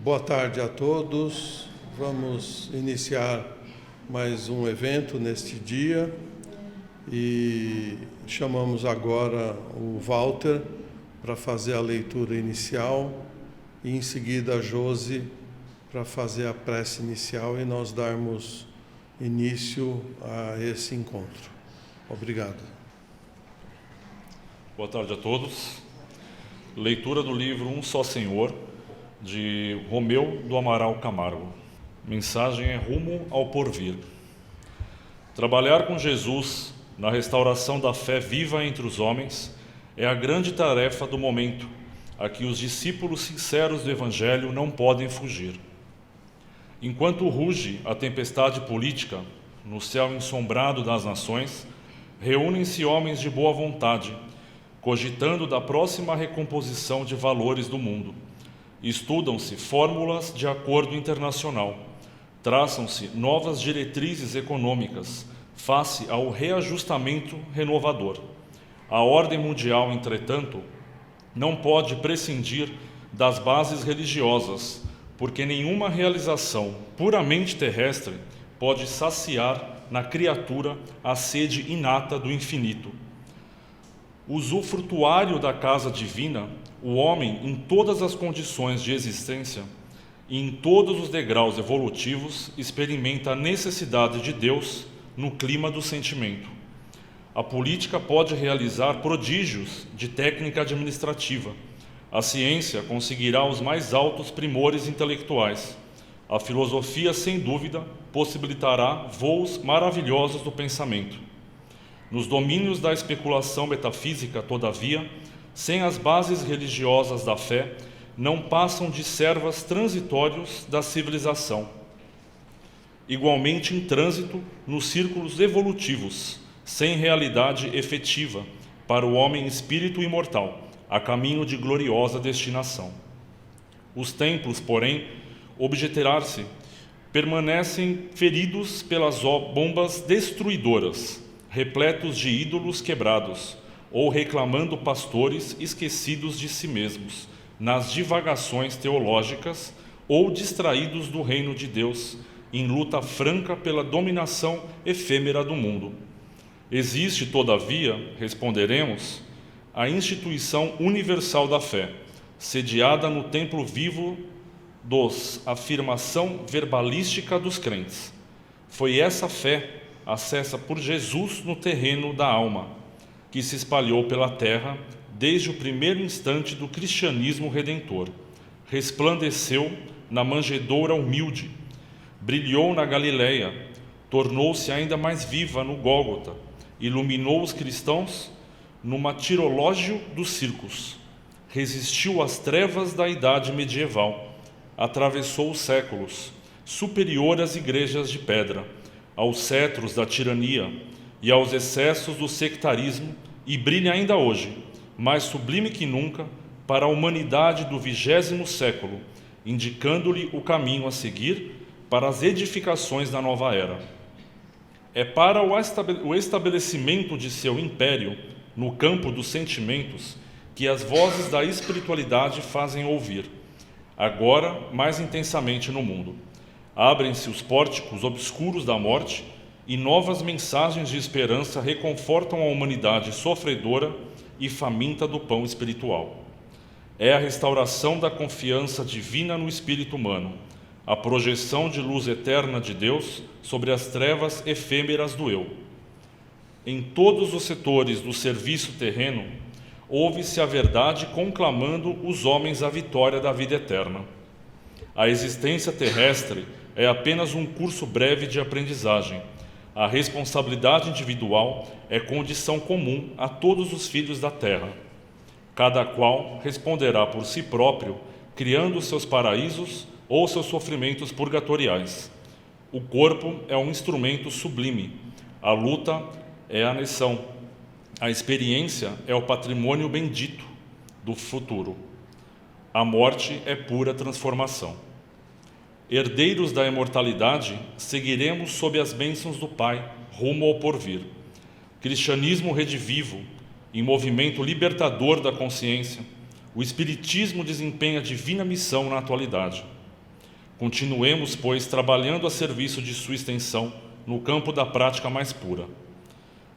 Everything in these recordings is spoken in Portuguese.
Boa tarde a todos. Vamos iniciar mais um evento neste dia e chamamos agora o Walter para fazer a leitura inicial e em seguida a Josi para fazer a prece inicial e nós darmos início a esse encontro. Obrigado. Boa tarde a todos. Leitura do livro Um Só Senhor, de Romeu do Amaral Camargo. Mensagem é rumo ao porvir. Trabalhar com Jesus na restauração da fé viva entre os homens é a grande tarefa do momento, a que os discípulos sinceros do Evangelho não podem fugir. Enquanto ruge a tempestade política no céu ensombrado das nações, reúnem-se homens de boa vontade, cogitando da próxima recomposição de valores do mundo. Estudam-se fórmulas de acordo internacional, traçam-se novas diretrizes econômicas face ao reajustamento renovador. A ordem mundial, entretanto, não pode prescindir das bases religiosas, porque nenhuma realização puramente terrestre pode saciar na criatura a sede inata do infinito. Usufrutuário da casa divina, o homem, em todas as condições de existência e em todos os degraus evolutivos, experimenta a necessidade de Deus no clima do sentimento. A política pode realizar prodígios de técnica administrativa. A ciência conseguirá os mais altos primores intelectuais. A filosofia, sem dúvida, possibilitará voos maravilhosos do pensamento. Nos domínios da especulação metafísica, todavia, sem as bases religiosas da fé, não passam de servas transitórios da civilização. Igualmente em trânsito nos círculos evolutivos, sem realidade efetiva para o homem espírito imortal, a caminho de gloriosa destinação. Os templos, porém, objetar-se, permanecem feridos pelas bombas destruidoras, repletos de ídolos quebrados, ou reclamando pastores esquecidos de si mesmos, nas divagações teológicas, ou distraídos do reino de Deus, em luta franca pela dominação efêmera do mundo. Existe, todavia, responderemos, a instituição universal da fé, sediada no templo vivo dos afirmação verbalística dos crentes. Foi essa fé, acessa por Jesus no terreno da alma, que se espalhou pela terra desde o primeiro instante do cristianismo redentor. Resplandeceu na manjedoura humilde, brilhou na Galileia, tornou-se ainda mais viva no Gólgota, iluminou os cristãos no martirológio dos circos, resistiu às trevas da idade medieval, atravessou os séculos, superior às igrejas de pedra, aos cetros da tirania e aos excessos do sectarismo, e brilha ainda hoje, mais sublime que nunca, para a humanidade do 20º século, indicando-lhe o caminho a seguir para as edificações da nova era. É para o estabelecimento de seu império no campo dos sentimentos que as vozes da espiritualidade fazem ouvir, agora mais intensamente no mundo. Abrem-se os pórticos obscuros da morte e novas mensagens de esperança reconfortam a humanidade sofredora e faminta do pão espiritual. É a restauração da confiança divina no espírito humano, a projeção de luz eterna de Deus sobre as trevas efêmeras do eu. Em todos os setores do serviço terreno, ouve-se a verdade conclamando os homens à vitória da vida eterna. A existência terrestre é apenas um curso breve de aprendizagem. A responsabilidade individual é condição comum a todos os filhos da terra. Cada qual responderá por si próprio, criando seus paraísos ou seus sofrimentos purgatoriais. O corpo é um instrumento sublime. A luta é a lição. A experiência é o patrimônio bendito do futuro. A morte é pura transformação. Herdeiros da imortalidade, seguiremos sob as bênçãos do Pai, rumo ao porvir. Cristianismo redivivo, em movimento libertador da consciência, o Espiritismo desempenha divina missão na atualidade. Continuemos, pois, trabalhando a serviço de sua extensão no campo da prática mais pura.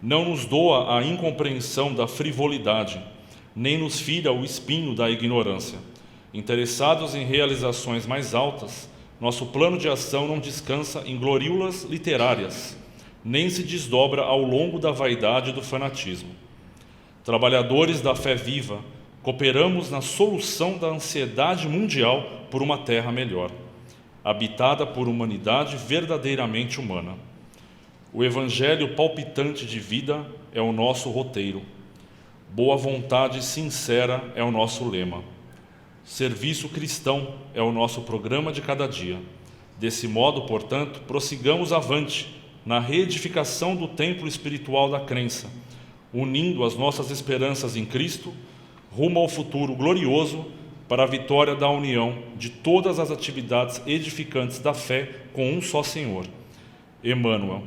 Não nos doa a incompreensão da frivolidade, nem nos fira o espinho da ignorância. Interessados em realizações mais altas, nosso plano de ação não descansa em gloriulas literárias, nem se desdobra ao longo da vaidade e do fanatismo. Trabalhadores da fé viva, cooperamos na solução da ansiedade mundial por uma terra melhor, habitada por humanidade verdadeiramente humana. O evangelho palpitante de vida é o nosso roteiro. Boa vontade sincera é o nosso lema. Serviço cristão é o nosso programa de cada dia. Desse modo, portanto, prossigamos avante na reedificação do templo espiritual da crença, unindo as nossas esperanças em Cristo, rumo ao futuro glorioso para a vitória da união de todas as atividades edificantes da fé com um só Senhor. Emmanuel.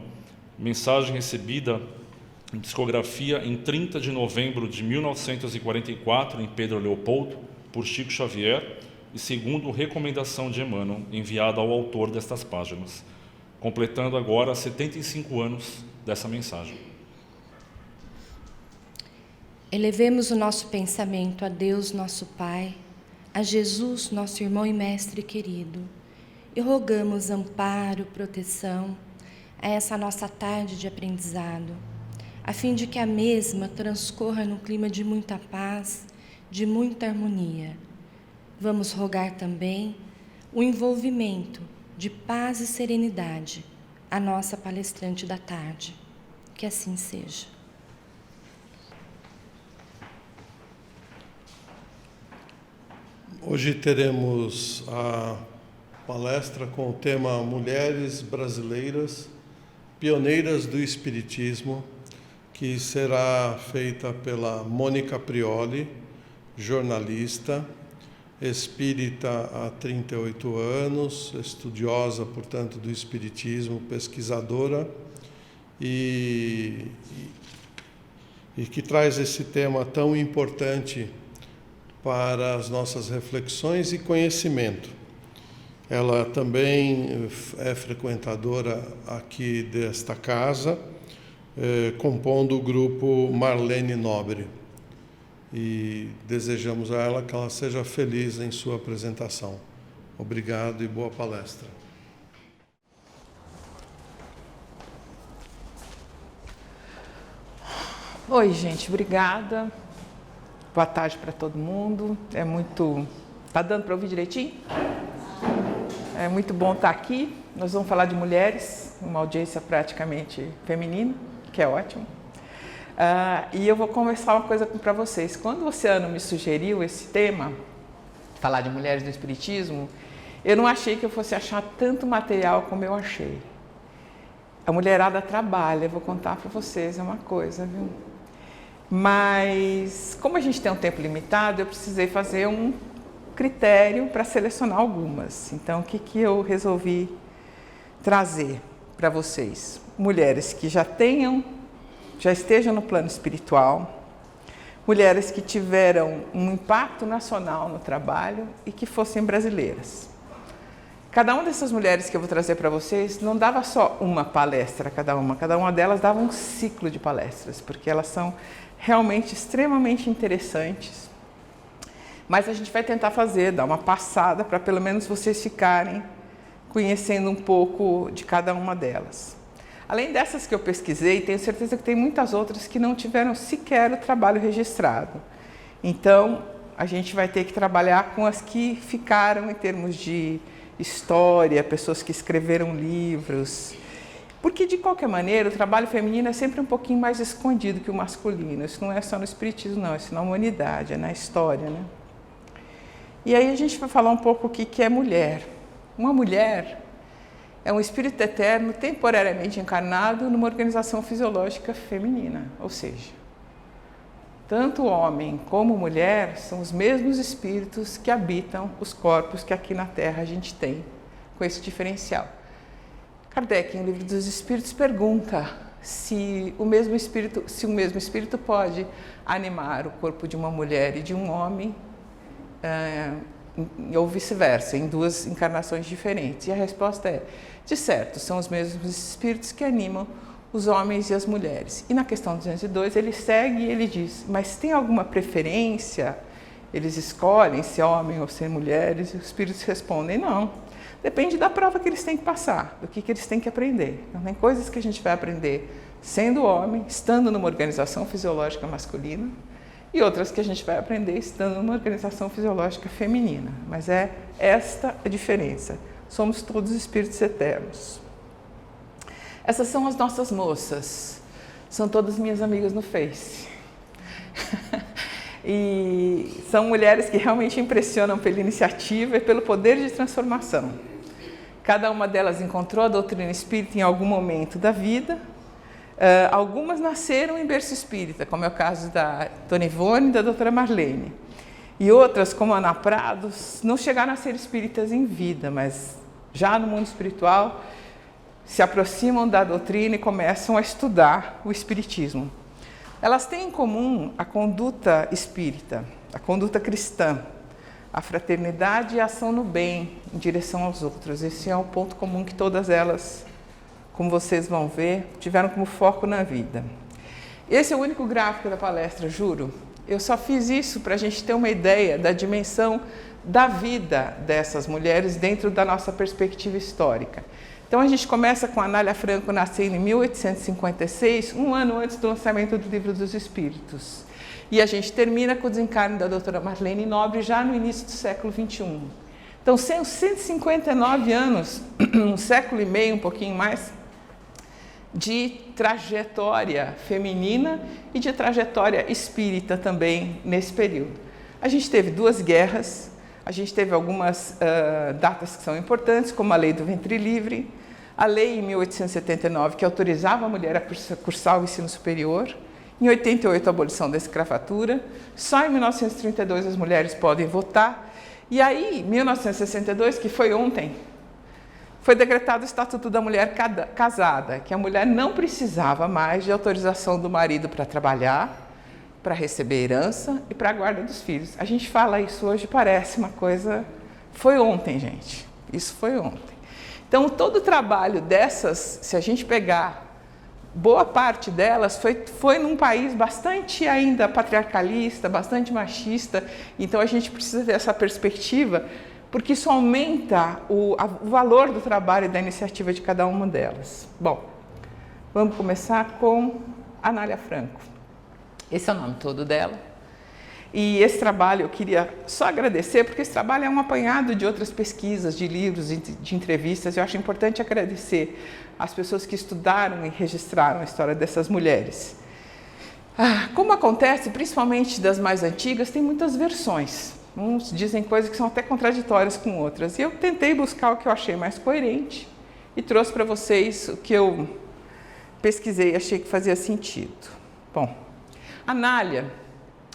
Mensagem recebida em psicografia em 30 de novembro de 1944, em Pedro Leopoldo, por Chico Xavier, e segundo recomendação de Emmanuel, enviada ao autor destas páginas, completando agora 75 anos dessa mensagem. Elevemos o nosso pensamento a Deus, nosso Pai, a Jesus, nosso irmão e mestre querido, e rogamos amparo, proteção a essa nossa tarde de aprendizado, a fim de que a mesma transcorra num clima de muita paz, de muita harmonia. Vamos rogar também o envolvimento de paz e serenidade à nossa palestrante da tarde. Que assim seja. Hoje teremos a palestra com o tema Mulheres Brasileiras, Pioneiras do Espiritismo, que será feita pela Mônica Prioli, jornalista, espírita há 38 anos, estudiosa, portanto, do Espiritismo, pesquisadora, e que traz esse tema tão importante para as nossas reflexões e conhecimento. Ela também é frequentadora aqui desta casa, compondo o grupo Marlene Nobre. E desejamos a ela que ela seja feliz em sua apresentação. Obrigado e boa palestra. Oi, gente, obrigada. Boa tarde para todo mundo. Tá dando para ouvir direitinho? É muito bom estar aqui. Nós vamos falar de mulheres, uma audiência praticamente feminina, que é ótimo. E eu vou conversar uma coisa para vocês. Quando o Oceano me sugeriu esse tema, falar de mulheres do Espiritismo, eu não achei que eu fosse achar tanto material como eu achei. A mulherada trabalha, eu vou contar para vocês, é uma coisa, viu? Mas, como a gente tem um tempo limitado, eu precisei fazer um critério para selecionar algumas. Então, o que eu resolvi trazer para vocês? Mulheres que já estejam no plano espiritual, mulheres que tiveram um impacto nacional no trabalho e que fossem brasileiras. Cada uma dessas mulheres que eu vou trazer para vocês não dava só uma palestra cada uma delas dava um ciclo de palestras, porque elas são realmente extremamente interessantes. Mas a gente vai tentar dar uma passada para pelo menos vocês ficarem conhecendo um pouco de cada uma delas. Além dessas que eu pesquisei, tenho certeza que tem muitas outras que não tiveram sequer o trabalho registrado. Então, a gente vai ter que trabalhar com as que ficaram em termos de história, pessoas que escreveram livros. Porque, de qualquer maneira, o trabalho feminino é sempre um pouquinho mais escondido que o masculino. Isso não é só no espiritismo, não. Isso é na humanidade, é na história, né? E aí a gente vai falar um pouco o que é mulher. Uma mulher é um espírito eterno temporariamente encarnado numa organização fisiológica feminina. Ou seja, tanto homem como mulher são os mesmos espíritos que habitam os corpos que aqui na Terra a gente tem, com esse diferencial. Kardec, em O Livro dos Espíritos, pergunta se o mesmo espírito pode animar o corpo de uma mulher e de um homem ou vice-versa, em 2 encarnações diferentes? E a resposta é, de certo, são os mesmos espíritos que animam os homens e as mulheres. E na questão 202 ele segue e ele diz, mas tem alguma preferência? Eles escolhem ser homem ou ser mulheres? E os espíritos respondem, não. Depende da prova que eles têm que passar, do que eles têm que aprender. Então, tem coisas que a gente vai aprender sendo homem, estando numa organização fisiológica masculina, e outras que a gente vai aprender estando numa organização fisiológica feminina. Mas é esta a diferença. Somos todos espíritos eternos. Essas são as nossas moças. São todas minhas amigas no Face. E são mulheres que realmente impressionam pela iniciativa e pelo poder de transformação. Cada uma delas encontrou a doutrina espírita em algum momento da vida. Algumas nasceram em berço espírita, como é o caso da Dona Ivone e da doutora Marlene. E outras, como a Ana Prados, não chegaram a ser espíritas em vida, mas já no mundo espiritual se aproximam da doutrina e começam a estudar o espiritismo. Elas têm em comum a conduta espírita, a conduta cristã, a fraternidade e a ação no bem em direção aos outros. Esse é o ponto comum que todas elas, como vocês vão ver, tiveram como foco na vida. Esse é o único gráfico da palestra, juro. Eu só fiz isso para a gente ter uma ideia da dimensão da vida dessas mulheres dentro da nossa perspectiva histórica. Então, a gente começa com a Anália Franco nascendo em 1856, um ano antes do lançamento do Livro dos Espíritos. E a gente termina com o desencarne da doutora Marlene Nobre já no início do século XXI. Então, são 159 anos, um século e meio, um pouquinho mais, de trajetória feminina e de trajetória espírita também nesse período. A gente teve 2 guerras, a gente teve algumas datas que são importantes, como a Lei do Ventre Livre, a lei em 1879 que autorizava a mulher a cursar o ensino superior, em 88 a abolição da escravatura, só em 1932 as mulheres podem votar, e aí, em 1962, que foi ontem, foi decretado o Estatuto da Mulher Casada, que a mulher não precisava mais de autorização do marido para trabalhar, para receber herança e para a guarda dos filhos. A gente fala isso hoje, parece uma coisa... Foi ontem, gente. Isso foi ontem. Então, todo o trabalho dessas, se a gente pegar, boa parte delas foi num país bastante ainda patriarcalista, bastante machista. Então, a gente precisa ter essa perspectiva, porque isso aumenta o valor do trabalho e da iniciativa de cada uma delas. Bom, vamos começar com a Anália Franco. Esse é o nome todo dela. E esse trabalho eu queria só agradecer, porque esse trabalho é um apanhado de outras pesquisas, de livros, de entrevistas. Eu acho importante agradecer às pessoas que estudaram e registraram a história dessas mulheres. Como acontece, principalmente das mais antigas, tem muitas versões. Uns dizem coisas que são até contraditórias com outras. E eu tentei buscar o que eu achei mais coerente e trouxe para vocês o que eu pesquisei e achei que fazia sentido. Bom, a Anália,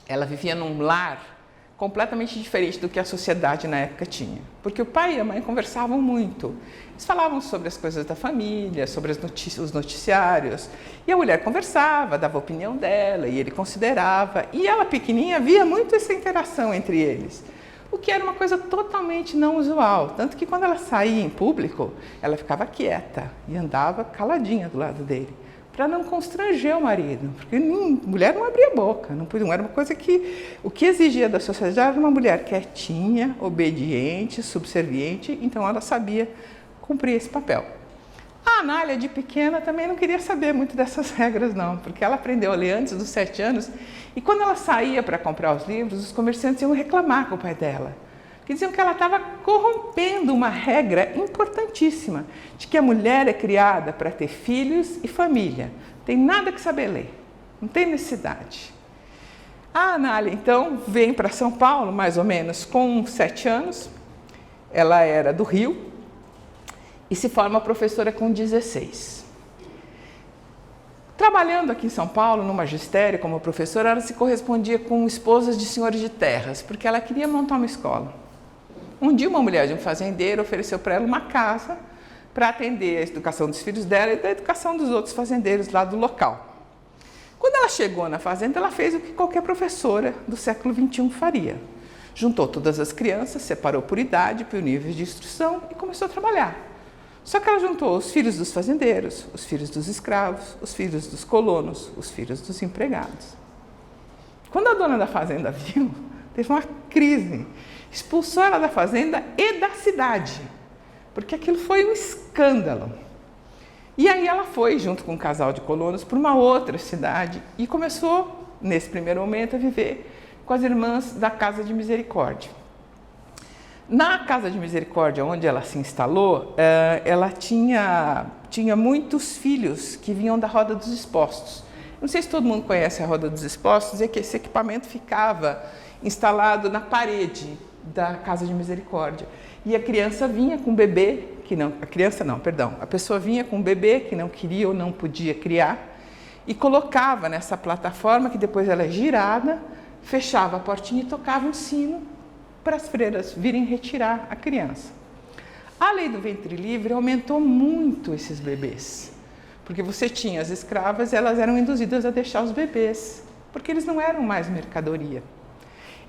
ela vivia num lar completamente diferente do que a sociedade na época tinha. Porque o pai e a mãe conversavam muito. Eles falavam sobre as coisas da família, sobre os noticiários. E a mulher conversava, dava a opinião dela, e ele considerava. E ela, pequenininha, via muito essa interação entre eles. O que era uma coisa totalmente não usual. Tanto que quando ela saía em público, ela ficava quieta e andava caladinha do lado dele, para não constranger o marido, porque mulher não abria a boca, não era uma coisa que... O que exigia da sociedade era uma mulher quietinha, obediente, subserviente, então ela sabia cumprir esse papel. A Anália, de pequena, também não queria saber muito dessas regras, não, porque ela aprendeu a ler antes dos 7 anos, e quando ela saía para comprar os livros, os comerciantes iam reclamar com o pai dela, que diziam que ela estava corrompendo uma regra importantíssima, de que a mulher é criada para ter filhos e família. Não tem nada que saber ler, não tem necessidade. A Anália, então, vem para São Paulo, mais ou menos, com 7 anos. Ela era do Rio e se forma professora com 16. Trabalhando aqui em São Paulo, no magistério, como professora, ela se correspondia com esposas de senhores de terras, porque ela queria montar uma escola. Um dia, uma mulher de um fazendeiro ofereceu para ela uma casa para atender a educação dos filhos dela e da educação dos outros fazendeiros lá do local. Quando ela chegou na fazenda, ela fez o que qualquer professora do século XXI faria. Juntou todas as crianças, separou por idade, por níveis de instrução e começou a trabalhar. Só que ela juntou os filhos dos fazendeiros, os filhos dos escravos, os filhos dos colonos, os filhos dos empregados. Quando a dona da fazenda viu, teve uma crise. Expulsou ela da fazenda e da cidade, porque aquilo foi um escândalo. E aí ela foi, junto com um casal de colonos, para uma outra cidade e começou, nesse primeiro momento, a viver com as irmãs da Casa de Misericórdia. Na Casa de Misericórdia, onde ela se instalou, ela tinha muitos filhos que vinham da Roda dos Expostos. Não sei se todo mundo conhece a Roda dos Expostos, é que esse equipamento ficava instalado na parede da Casa de Misericórdia. E a criança vinha com um bebê, a pessoa vinha com um bebê que não queria ou não podia criar e colocava nessa plataforma que depois ela é girada, fechava a portinha e tocava um sino para as freiras virem retirar a criança. A lei do ventre livre aumentou muito esses bebês, porque você tinha as escravas e elas eram induzidas a deixar os bebês, porque eles não eram mais mercadoria.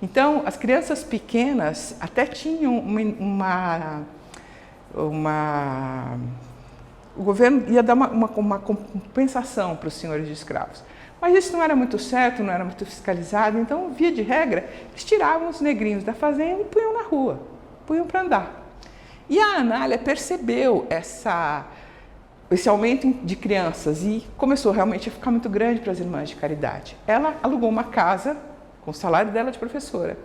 Então, as crianças pequenas até tinham o governo ia dar uma compensação para os senhores de escravos. Mas isso não era muito certo, não era muito fiscalizado, então, via de regra, eles tiravam os negrinhos da fazenda e punham na rua, punham para andar. E a Anália percebeu esse aumento de crianças e começou realmente a ficar muito grande para as irmãs de caridade. Ela alugou uma casa com o salário dela de professora,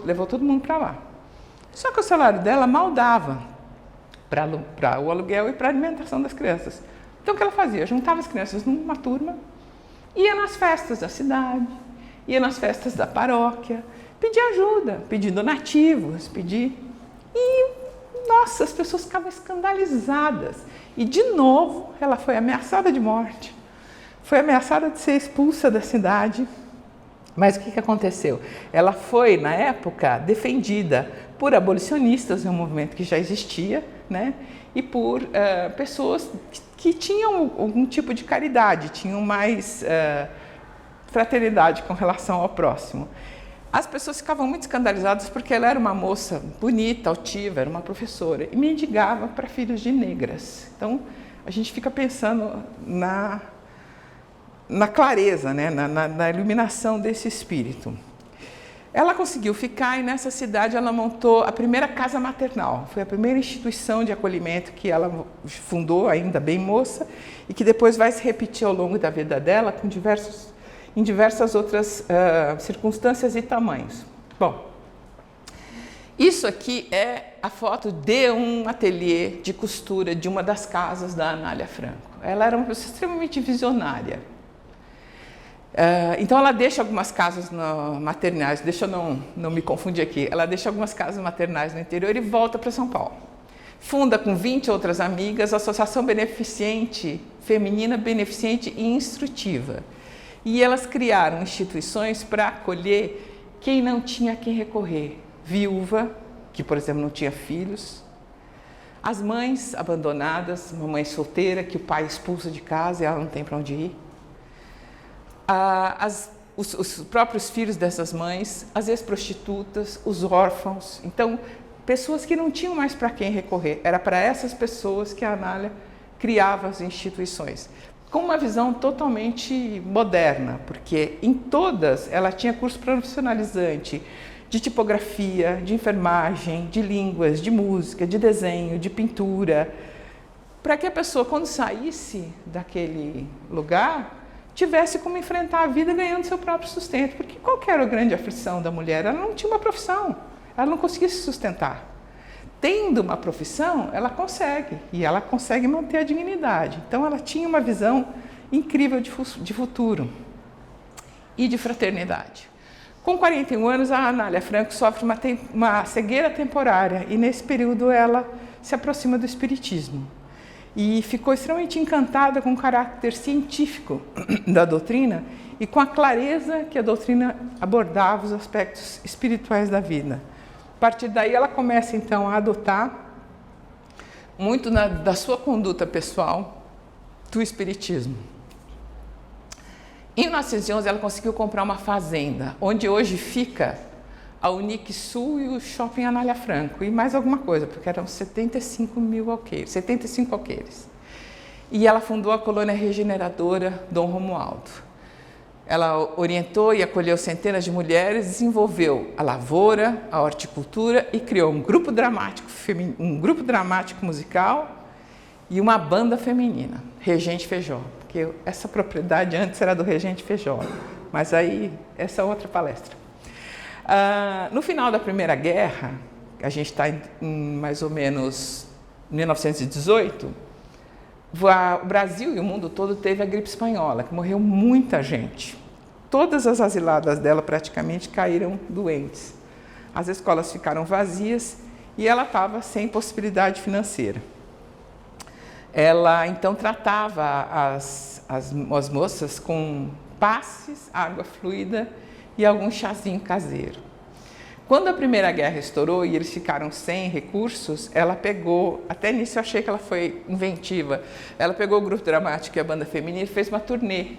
levou todo mundo para lá. Só que o salário dela mal dava para o aluguel e para a alimentação das crianças. Então, o que ela fazia? Juntava as crianças numa turma, ia nas festas da cidade, ia nas festas da paróquia, pedia ajuda, pedia donativos, E, nossa, as pessoas ficavam escandalizadas. E, de novo, ela foi ameaçada de morte, foi ameaçada de ser expulsa da cidade. Mas o que aconteceu? Ela foi, na época, defendida por abolicionistas, um movimento que já existia, né? E por pessoas que tinham algum tipo de caridade, tinham mais fraternidade com relação ao próximo. As pessoas ficavam muito escandalizadas porque ela era uma moça bonita, altiva, era uma professora e mendigava para filhos de negras. Então, a gente fica pensando na clareza, né? na iluminação desse espírito. Ela conseguiu ficar e nessa cidade ela montou a primeira casa maternal. Foi a primeira instituição de acolhimento que ela fundou, ainda bem moça, e que depois vai se repetir ao longo da vida dela em diversas outras circunstâncias e tamanhos. Bom, isso aqui é a foto de um ateliê de costura de uma das casas da Anália Franco. Ela era uma pessoa extremamente visionária. Então, ela deixa algumas casas maternais, deixa eu não me confundir aqui, ela deixa algumas casas maternais no interior e volta para São Paulo. Funda com 20 outras amigas a Associação Beneficente, Feminina Beneficente e Instrutiva. E elas criaram instituições para acolher quem não tinha a quem recorrer. Viúva, que, por exemplo, não tinha filhos. As mães abandonadas, uma mãe solteira que o pai expulsa de casa e ela não tem para onde ir. Os próprios filhos dessas mães, as ex-prostitutas, os órfãos. Então, pessoas que não tinham mais para quem recorrer. Era para essas pessoas que a Anália criava as instituições. Com uma visão totalmente moderna, porque em todas ela tinha curso profissionalizante de tipografia, de enfermagem, de línguas, de música, de desenho, de pintura, para que a pessoa, quando saísse daquele lugar, tivesse como enfrentar a vida ganhando seu próprio sustento. Porque qual que era a grande aflição da mulher? Ela não tinha uma profissão, ela não conseguia se sustentar. Tendo uma profissão, ela consegue, e ela consegue manter a dignidade. Então, ela tinha uma visão incrível de futuro e de fraternidade. Com 41 anos, a Anália Franco sofre uma cegueira temporária, e nesse período ela se aproxima do espiritismo. E ficou extremamente encantada com o caráter científico da doutrina e com a clareza que a doutrina abordava os aspectos espirituais da vida. A partir daí, ela começa, então, a adotar muito da sua conduta pessoal do espiritismo. Em 1911, ela conseguiu comprar uma fazenda, onde hoje fica a Unic Sul e o Shopping Anália Franco, e mais alguma coisa, porque eram 75 alqueires. E ela fundou a colônia regeneradora Dom Romualdo. Ela orientou e acolheu centenas de mulheres, desenvolveu a lavoura, a horticultura e criou um grupo dramático musical e uma banda feminina, Regente Feijó, porque essa propriedade antes era do Regente Feijó, mas aí essa é outra palestra. No final da Primeira Guerra, a gente está em mais ou menos 1918, o Brasil e o mundo todo teve a gripe espanhola, que morreu muita gente. Todas as asiladas dela praticamente caíram doentes. As escolas ficaram vazias e ela estava sem possibilidade financeira. Ela então tratava as moças com passes, água fluida e algum chazinho caseiro. Quando a Primeira Guerra estourou e eles ficaram sem recursos, ela pegou, até nisso eu achei que ela foi inventiva, ela pegou o grupo dramático e a banda feminina e fez uma turnê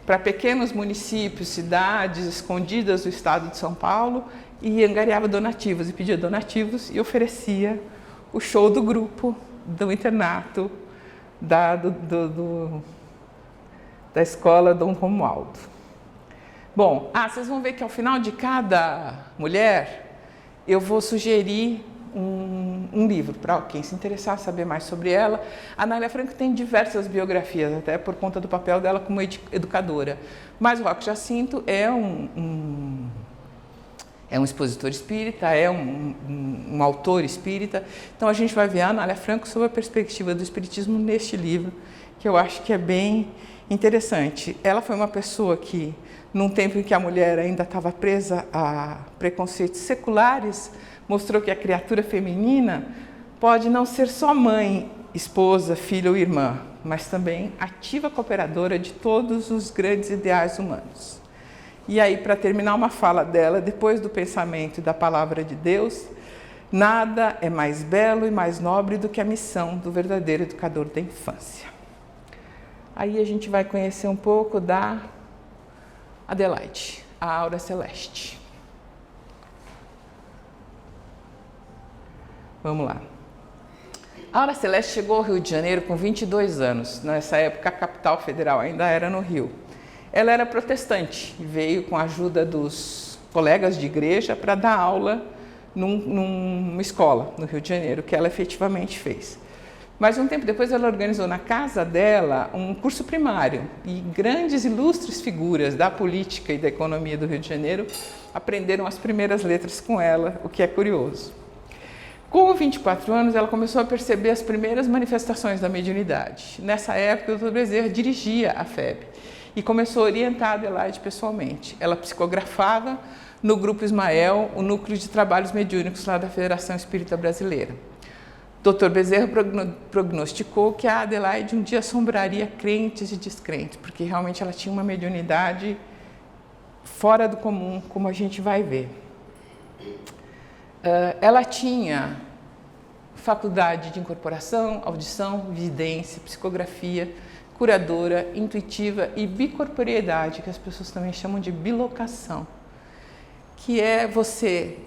para pequenos municípios, cidades escondidas do estado de São Paulo e angariava donativos e pedia donativos e oferecia o show do grupo do internato da escola Dom Romualdo. Bom, vocês vão ver que ao final de cada mulher eu vou sugerir um livro para quem se interessar saber mais sobre ela. A Anália Franco tem diversas biografias, até por conta do papel dela como educadora. Mas o Roque Jacinto é um expositor espírita, é um autor espírita. Então a gente vai ver a Anália Franco sob a perspectiva do espiritismo neste livro, que eu acho que é bem interessante. Ela foi uma pessoa que, num tempo em que a mulher ainda estava presa a preconceitos seculares, mostrou que a criatura feminina pode não ser só mãe, esposa, filha ou irmã, mas também ativa cooperadora de todos os grandes ideais humanos. E aí, para terminar uma fala dela, depois do pensamento e da palavra de Deus, nada é mais belo e mais nobre do que a missão do verdadeiro educador da infância. Aí a gente vai conhecer um pouco da Adelaide, a Aura Celeste. Vamos lá. A Aura Celeste chegou ao Rio de Janeiro com 22 anos. Nessa época, a capital federal ainda era no Rio. Ela era protestante e veio com a ajuda dos colegas de igreja para dar aula numa escola no Rio de Janeiro, que ela efetivamente fez. Mas um tempo depois ela organizou na casa dela um curso primário e grandes ilustres figuras da política e da economia do Rio de Janeiro aprenderam as primeiras letras com ela, o que é curioso. Com 24 anos, ela começou a perceber as primeiras manifestações da mediunidade. Nessa época, o Dr. Bezerra dirigia a FEB e começou a orientar a Adelaide pessoalmente. Ela psicografava no Grupo Ismael, o núcleo de trabalhos mediúnicos lá da Federação Espírita Brasileira. Dr. Bezerra prognosticou que a Adelaide um dia assombraria crentes e descrentes, porque realmente ela tinha uma mediunidade fora do comum, como a gente vai ver. Ela tinha faculdade de incorporação, audição, vidência, psicografia, curadora, intuitiva e bicorporeidade, que as pessoas também chamam de bilocação, que é você,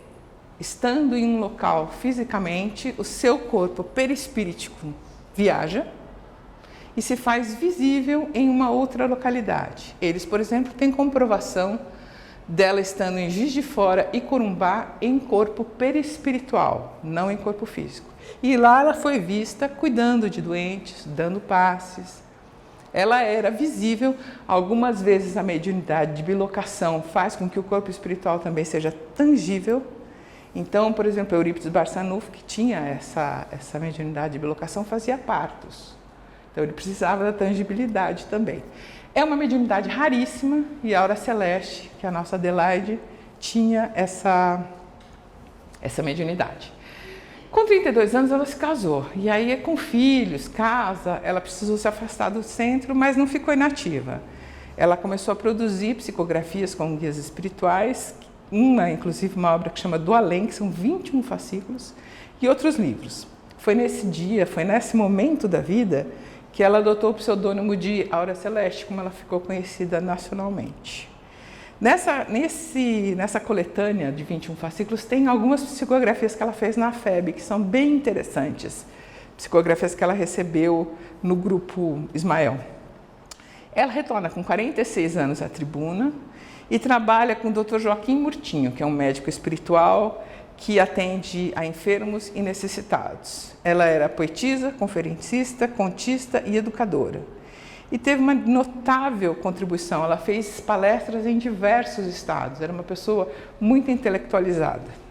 estando em um local fisicamente, o seu corpo perispíritico viaja e se faz visível em uma outra localidade. Eles, por exemplo, têm comprovação dela estando em Juiz de Fora e Corumbá em corpo perispiritual, não em corpo físico. E lá ela foi vista cuidando de doentes, dando passes. Ela era visível. Algumas vezes a mediunidade de bilocação faz com que o corpo espiritual também seja tangível. Então, por exemplo, Eurípides Barçanufo, que tinha essa mediunidade de bilocação, fazia partos. Então ele precisava da tangibilidade também. É uma mediunidade raríssima e a Aura Celeste, que é a nossa Adelaide, tinha essa mediunidade. Com 32 anos ela se casou e aí com filhos, casa, ela precisou se afastar do centro, mas não ficou inativa. Ela começou a produzir psicografias com guias espirituais, inclusive uma obra que chama Do Além, que são 21 fascículos, e outros livros. Foi nesse momento da vida que ela adotou o pseudônimo de Aura Celeste, como ela ficou conhecida nacionalmente. Nessa coletânea de 21 fascículos tem algumas psicografias que ela fez na FEB, que são bem interessantes. Psicografias que ela recebeu no grupo Ismael. Ela retorna com 46 anos à tribuna e trabalha com o Dr. Joaquim Murtinho, que é um médico espiritual que atende a enfermos e necessitados. Ela era poetisa, conferencista, contista e educadora. E teve uma notável contribuição. Ela fez palestras em diversos estados. Era uma pessoa muito intelectualizada.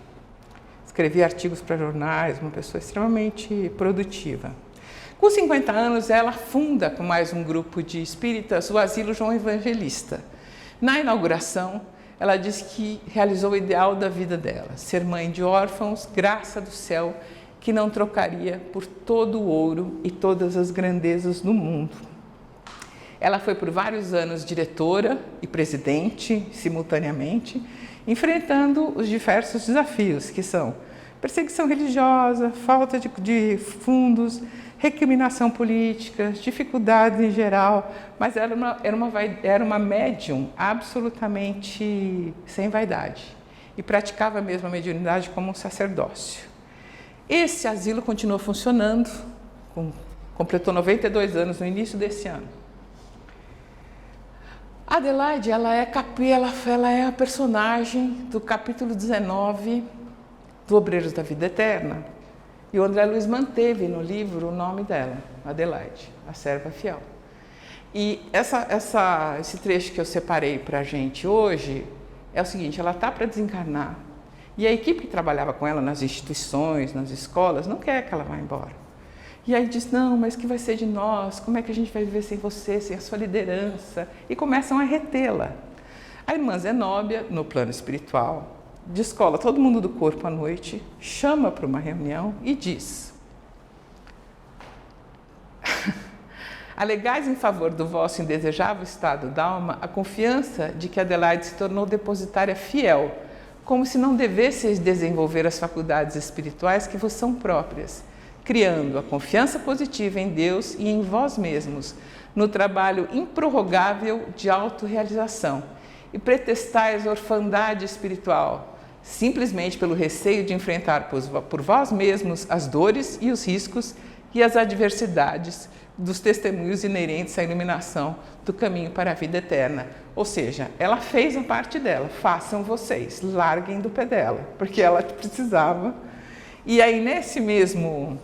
Escrevia artigos para jornais, uma pessoa extremamente produtiva. Com 50 anos, ela funda com mais um grupo de espíritas o Asilo João Evangelista. Na inauguração, ela diz que realizou o ideal da vida dela, ser mãe de órfãos, graça do céu, que não trocaria por todo o ouro e todas as grandezas do mundo. Ela foi por vários anos diretora e presidente, simultaneamente, enfrentando os diversos desafios, que são perseguição religiosa, falta de fundos, recriminação política, dificuldades em geral, mas era uma médium absolutamente sem vaidade e praticava mesmo a mediunidade como um sacerdócio. Esse asilo continua funcionando, completou 92 anos no início desse ano. Adelaide, ela é a personagem do capítulo 19 do Obreiros da Vida Eterna. E o André Luiz manteve no livro o nome dela, Adelaide, a serva fiel. E esse trecho que eu separei para a gente hoje é o seguinte: ela está para desencarnar e a equipe que trabalhava com ela nas instituições, nas escolas, não quer que ela vá embora. E aí diz, não, mas o que vai ser de nós? Como é que a gente vai viver sem você, sem a sua liderança? E começam a retê-la. A irmã Zenóbia, no plano espiritual, descola todo mundo do corpo à noite, chama para uma reunião e diz: alegais em favor do vosso indesejável estado d'alma a confiança de que Adelaide se tornou depositária fiel, como se não devesseis desenvolver as faculdades espirituais que vos são próprias, criando a confiança positiva em Deus e em vós mesmos, no trabalho improrrogável de autorrealização, e pretestais orfandade espiritual, simplesmente pelo receio de enfrentar por vós mesmos as dores e os riscos e as adversidades dos testemunhos inerentes à iluminação do caminho para a vida eterna. Ou seja, ela fez a parte dela, façam vocês, larguem do pé dela, porque ela precisava. E aí nessa mesma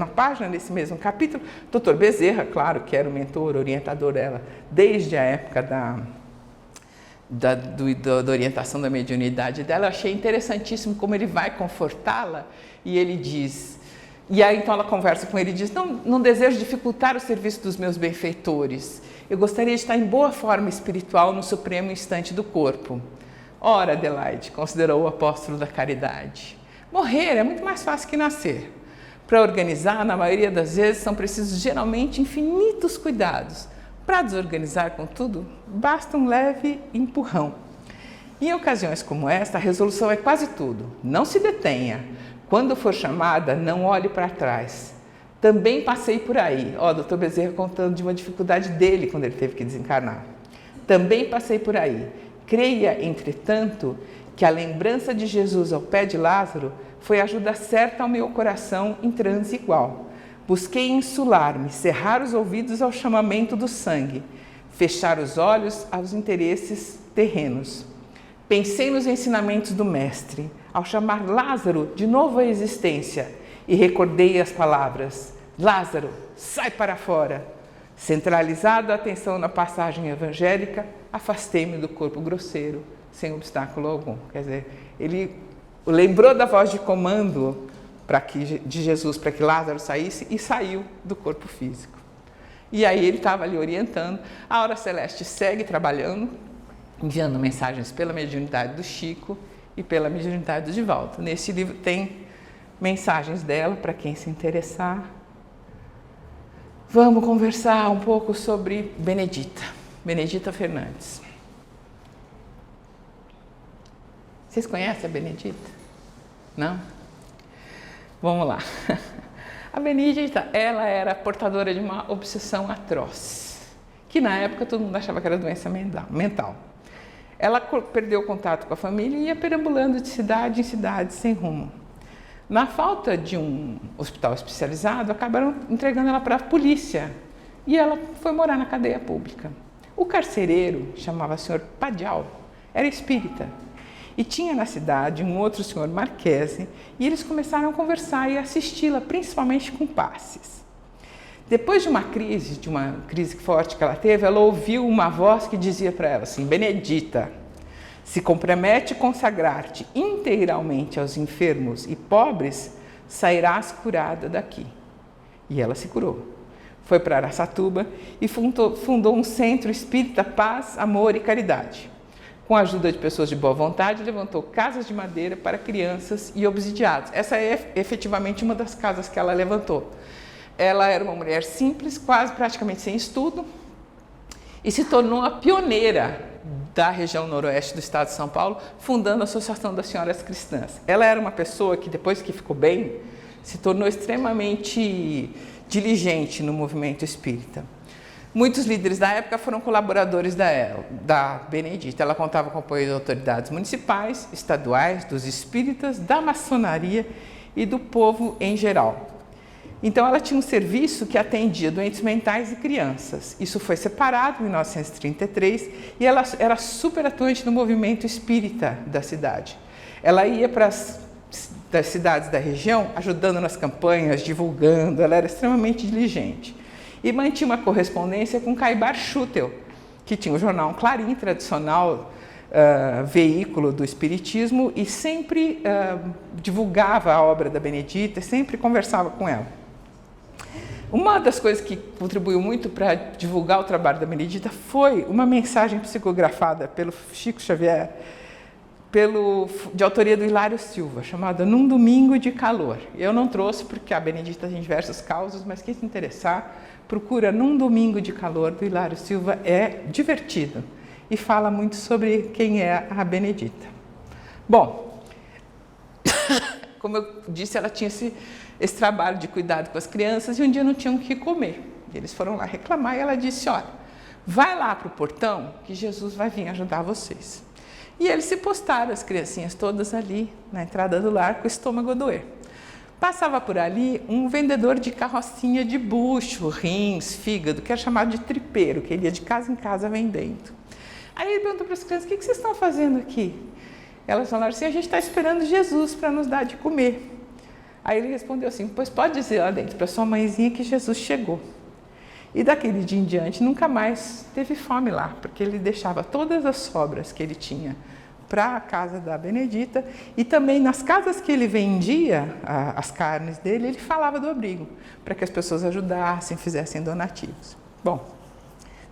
página, nesse mesmo capítulo, Dr. Bezerra, claro, que era o mentor, orientador dela, desde a época da orientação da mediunidade dela, eu achei interessantíssimo como ele vai confortá-la, e ele diz, e aí então ela conversa com ele e diz, não desejo dificultar o serviço dos meus benfeitores, eu gostaria de estar em boa forma espiritual no supremo instante do corpo. Ora, Adelaide, considerou o apóstolo da caridade, morrer é muito mais fácil que nascer. Para organizar, na maioria das vezes, são precisos geralmente infinitos cuidados. Para desorganizar, contudo, basta um leve empurrão. Em ocasiões como esta, a resolução é quase tudo. Não se detenha. Quando for chamada, não olhe para trás. Também passei por aí. Dr. Bezerra contando de uma dificuldade dele quando ele teve que desencarnar. Também passei por aí. Creia, entretanto, que a lembrança de Jesus ao pé de Lázaro foi ajuda certa ao meu coração em transe igual. Busquei insular-me, cerrar os ouvidos ao chamamento do sangue, fechar os olhos aos interesses terrenos. Pensei nos ensinamentos do Mestre, ao chamar Lázaro de novo à existência, e recordei as palavras: Lázaro, sai para fora. Centralizado a atenção na passagem evangélica, afastei-me do corpo grosseiro, sem obstáculo algum. Quer dizer, ele lembrou da voz de comando de Jesus para que Lázaro saísse e saiu do corpo físico. E aí ele estava ali orientando. A Aura Celeste segue trabalhando, enviando mensagens pela mediunidade do Chico e pela mediunidade do Divaldo. Nesse livro tem mensagens dela para quem se interessar. Vamos conversar um pouco sobre Benedita Fernandes. Vocês conhecem a Benedita? Não? Vamos lá. A Benedita, ela era portadora de uma obsessão atroz, que na época todo mundo achava que era doença mental. Ela perdeu o contato com a família e ia perambulando de cidade em cidade sem rumo. Na falta de um hospital especializado, acabaram entregando ela para a polícia e ela foi morar na cadeia pública. O carcereiro, chamava Sr. Padial, era espírita e tinha na cidade um outro senhor Marquese e eles começaram a conversar e assisti-la, principalmente com passes. Depois de uma crise forte que ela teve, ela ouviu uma voz que dizia para ela assim: Benedita, se compromete consagrar-te inteiramente aos enfermos e pobres, sairás curada daqui. E ela se curou. Foi para Araçatuba e fundou um centro espírita Paz, Amor e Caridade. Com a ajuda de pessoas de boa vontade, levantou casas de madeira para crianças e obsidiados. Essa é efetivamente uma das casas que ela levantou. Ela era uma mulher simples, quase praticamente sem estudo, e se tornou a pioneira da região noroeste do estado de São Paulo, fundando a Associação das Senhoras Cristãs. Ela era uma pessoa que, depois que ficou bem, se tornou extremamente diligente no movimento espírita. Muitos líderes da época foram colaboradores da Benedita. Ela contava com o apoio de autoridades municipais, estaduais, dos espíritas, da maçonaria e do povo em geral. Então, ela tinha um serviço que atendia doentes mentais e crianças. Isso foi separado em 1933 e ela era super atuante no movimento espírita da cidade. Ela ia para das cidades da região, ajudando nas campanhas, divulgando, ela era extremamente diligente. E mantinha uma correspondência com Caibar Schutel, que tinha o jornal Clarim, tradicional veículo do espiritismo, e sempre divulgava a obra da Benedita, sempre conversava com ela. Uma das coisas que contribuiu muito para divulgar o trabalho da Benedita foi uma mensagem psicografada pelo Chico Xavier, de autoria do Hilário Silva, chamada Num Domingo de Calor. Eu não trouxe porque a Benedita tem diversas causas, mas quem se interessar, procura Num Domingo de Calor, do Hilário Silva, é divertido e fala muito sobre quem é a Benedita. Bom, como eu disse, ela tinha esse trabalho de cuidado com as crianças e um dia não tinham o que comer. Eles foram lá reclamar e ela disse: olha, vai lá para o portão que Jesus vai vir ajudar vocês. E eles se postaram, as criancinhas todas ali na entrada do lar com o estômago a doer. Passava por ali um vendedor de carrocinha de bucho, rins, fígado, que era chamado de tripeiro, que ele ia de casa em casa vendendo. Aí ele perguntou para as crianças: o que vocês estão fazendo aqui? Elas falaram assim: a gente está esperando Jesus para nos dar de comer. Aí ele respondeu assim: pois pode dizer lá dentro para sua mãezinha que Jesus chegou. E daquele dia em diante nunca mais teve fome lá, porque ele deixava todas as sobras que ele tinha para a casa da Benedita e também nas casas que ele vendia as carnes dele, ele falava do abrigo, para que as pessoas ajudassem, fizessem donativos. Bom,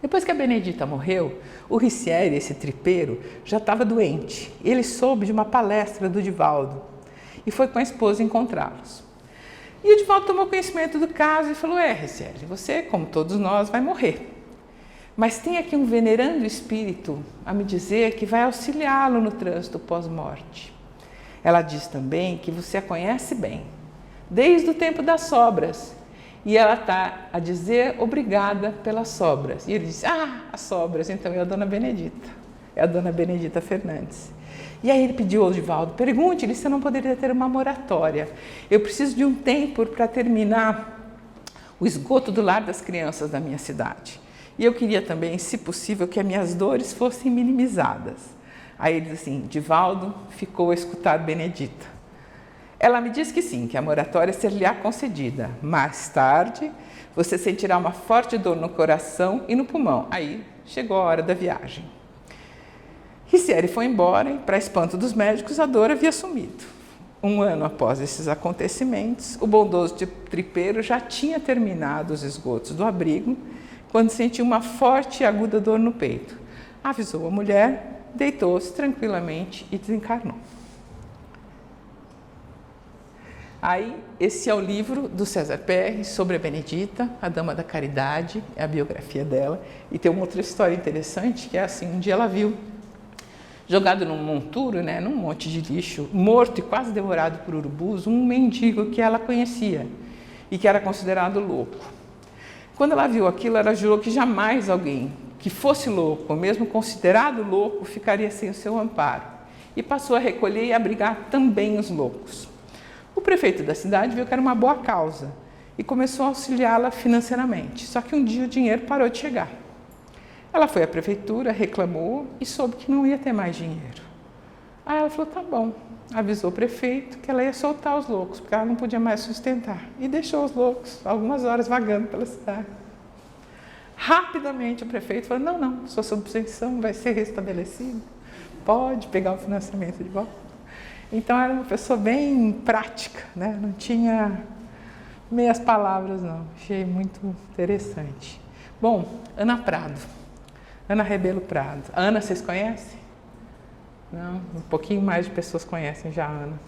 depois que a Benedita morreu, o Ricieri, esse tripeiro, já estava doente. Ele soube de uma palestra do Divaldo e foi com a esposa encontrá-los. E o Divaldo tomou conhecimento do caso e falou: Ricieri, você, como todos nós, vai morrer. Mas tem aqui um venerando espírito a me dizer que vai auxiliá-lo no trânsito pós-morte. Ela diz também que você a conhece bem, desde o tempo das sobras. E ela está a dizer obrigada pelas sobras. E ele diz: as sobras, então é a dona Benedita. É a dona Benedita Fernandes. E aí ele pediu ao Divaldo: pergunte-lhe se eu não poderia ter uma moratória. Eu preciso de um tempo para terminar o esgoto do lar das crianças da minha cidade. E eu queria também, se possível, que as minhas dores fossem minimizadas. Aí ele diz assim: Divaldo ficou a escutar Benedita. Ela me diz que sim, que a moratória ser-lhe-á concedida. Mais tarde, você sentirá uma forte dor no coração e no pulmão. Aí chegou a hora da viagem. Ricieri foi embora e, para espanto dos médicos, a dor havia sumido. Um ano após esses acontecimentos, o bondoso tripeiro já tinha terminado os esgotos do abrigo, quando sentiu uma forte e aguda dor no peito. Avisou a mulher, deitou-se tranquilamente e desencarnou. Aí, esse é o livro do César Perry sobre a Benedita, a Dama da Caridade, é a biografia dela. E tem uma outra história interessante, que é assim: um dia ela viu, jogado num monturo, num monte de lixo, morto e quase devorado por urubus, um mendigo que ela conhecia e que era considerado louco. Quando ela viu aquilo, ela jurou que jamais alguém que fosse louco, ou mesmo considerado louco, ficaria sem o seu amparo. E passou a recolher e abrigar também os loucos. O prefeito da cidade viu que era uma boa causa e começou a auxiliá-la financeiramente. Só que um dia o dinheiro parou de chegar. Ela foi à prefeitura, reclamou e soube que não ia ter mais dinheiro. Aí ela falou, tá bom. Avisou o prefeito que ela ia soltar os loucos, porque ela não podia mais sustentar. E deixou os loucos algumas horas vagando pela cidade. Rapidamente o prefeito falou, não, sua subvenção vai ser restabelecida. Pode pegar o financiamento de volta. Então era uma pessoa bem prática, né? Não tinha meias palavras, não. Achei muito interessante. Bom, Ana Prado. Ana Rebelo Prado. A Ana, vocês conhecem? Não? Um pouquinho mais de pessoas conhecem já a Ana.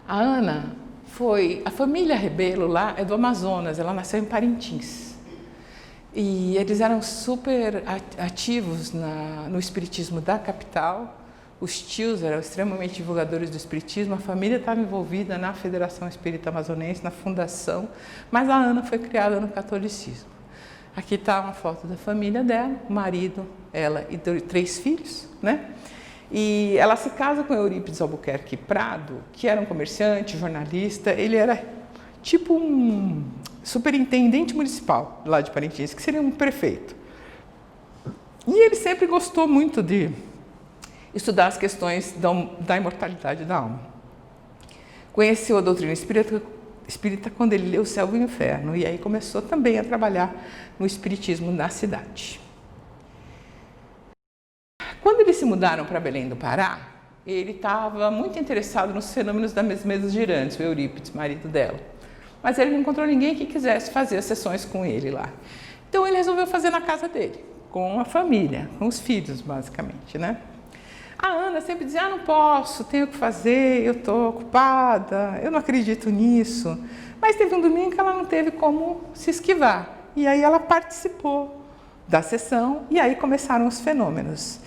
A Ana foi... A família Rebelo lá é do Amazonas, ela nasceu em Parintins. E eles eram super ativos no espiritismo da capital. Os tios eram extremamente divulgadores do espiritismo, a família estava envolvida na Federação Espírita Amazonense, na fundação, mas a Ana foi criada no catolicismo. Aqui está uma foto da família dela, o marido, ela e 3 filhos, né? E ela se casa com Eurípides Albuquerque Prado, que era um comerciante, jornalista, ele era tipo um superintendente municipal lá de Parintins, que seria um prefeito. E ele sempre gostou muito de estudar as questões da imortalidade da alma. Conheceu a doutrina espírita quando ele leu O Céu e o Inferno, e aí começou também a trabalhar no espiritismo na cidade. Quando eles se mudaram para Belém do Pará, ele estava muito interessado nos fenômenos das mesas girantes, o Eurípides, marido dela. Mas ele não encontrou ninguém que quisesse fazer as sessões com ele lá. Então ele resolveu fazer na casa dele, com a família, com os filhos, basicamente, né? A Ana sempre dizia, não posso, tenho que fazer, eu estou ocupada, eu não acredito nisso. Mas teve um domingo que ela não teve como se esquivar. E aí ela participou da sessão e aí começaram os fenômenos.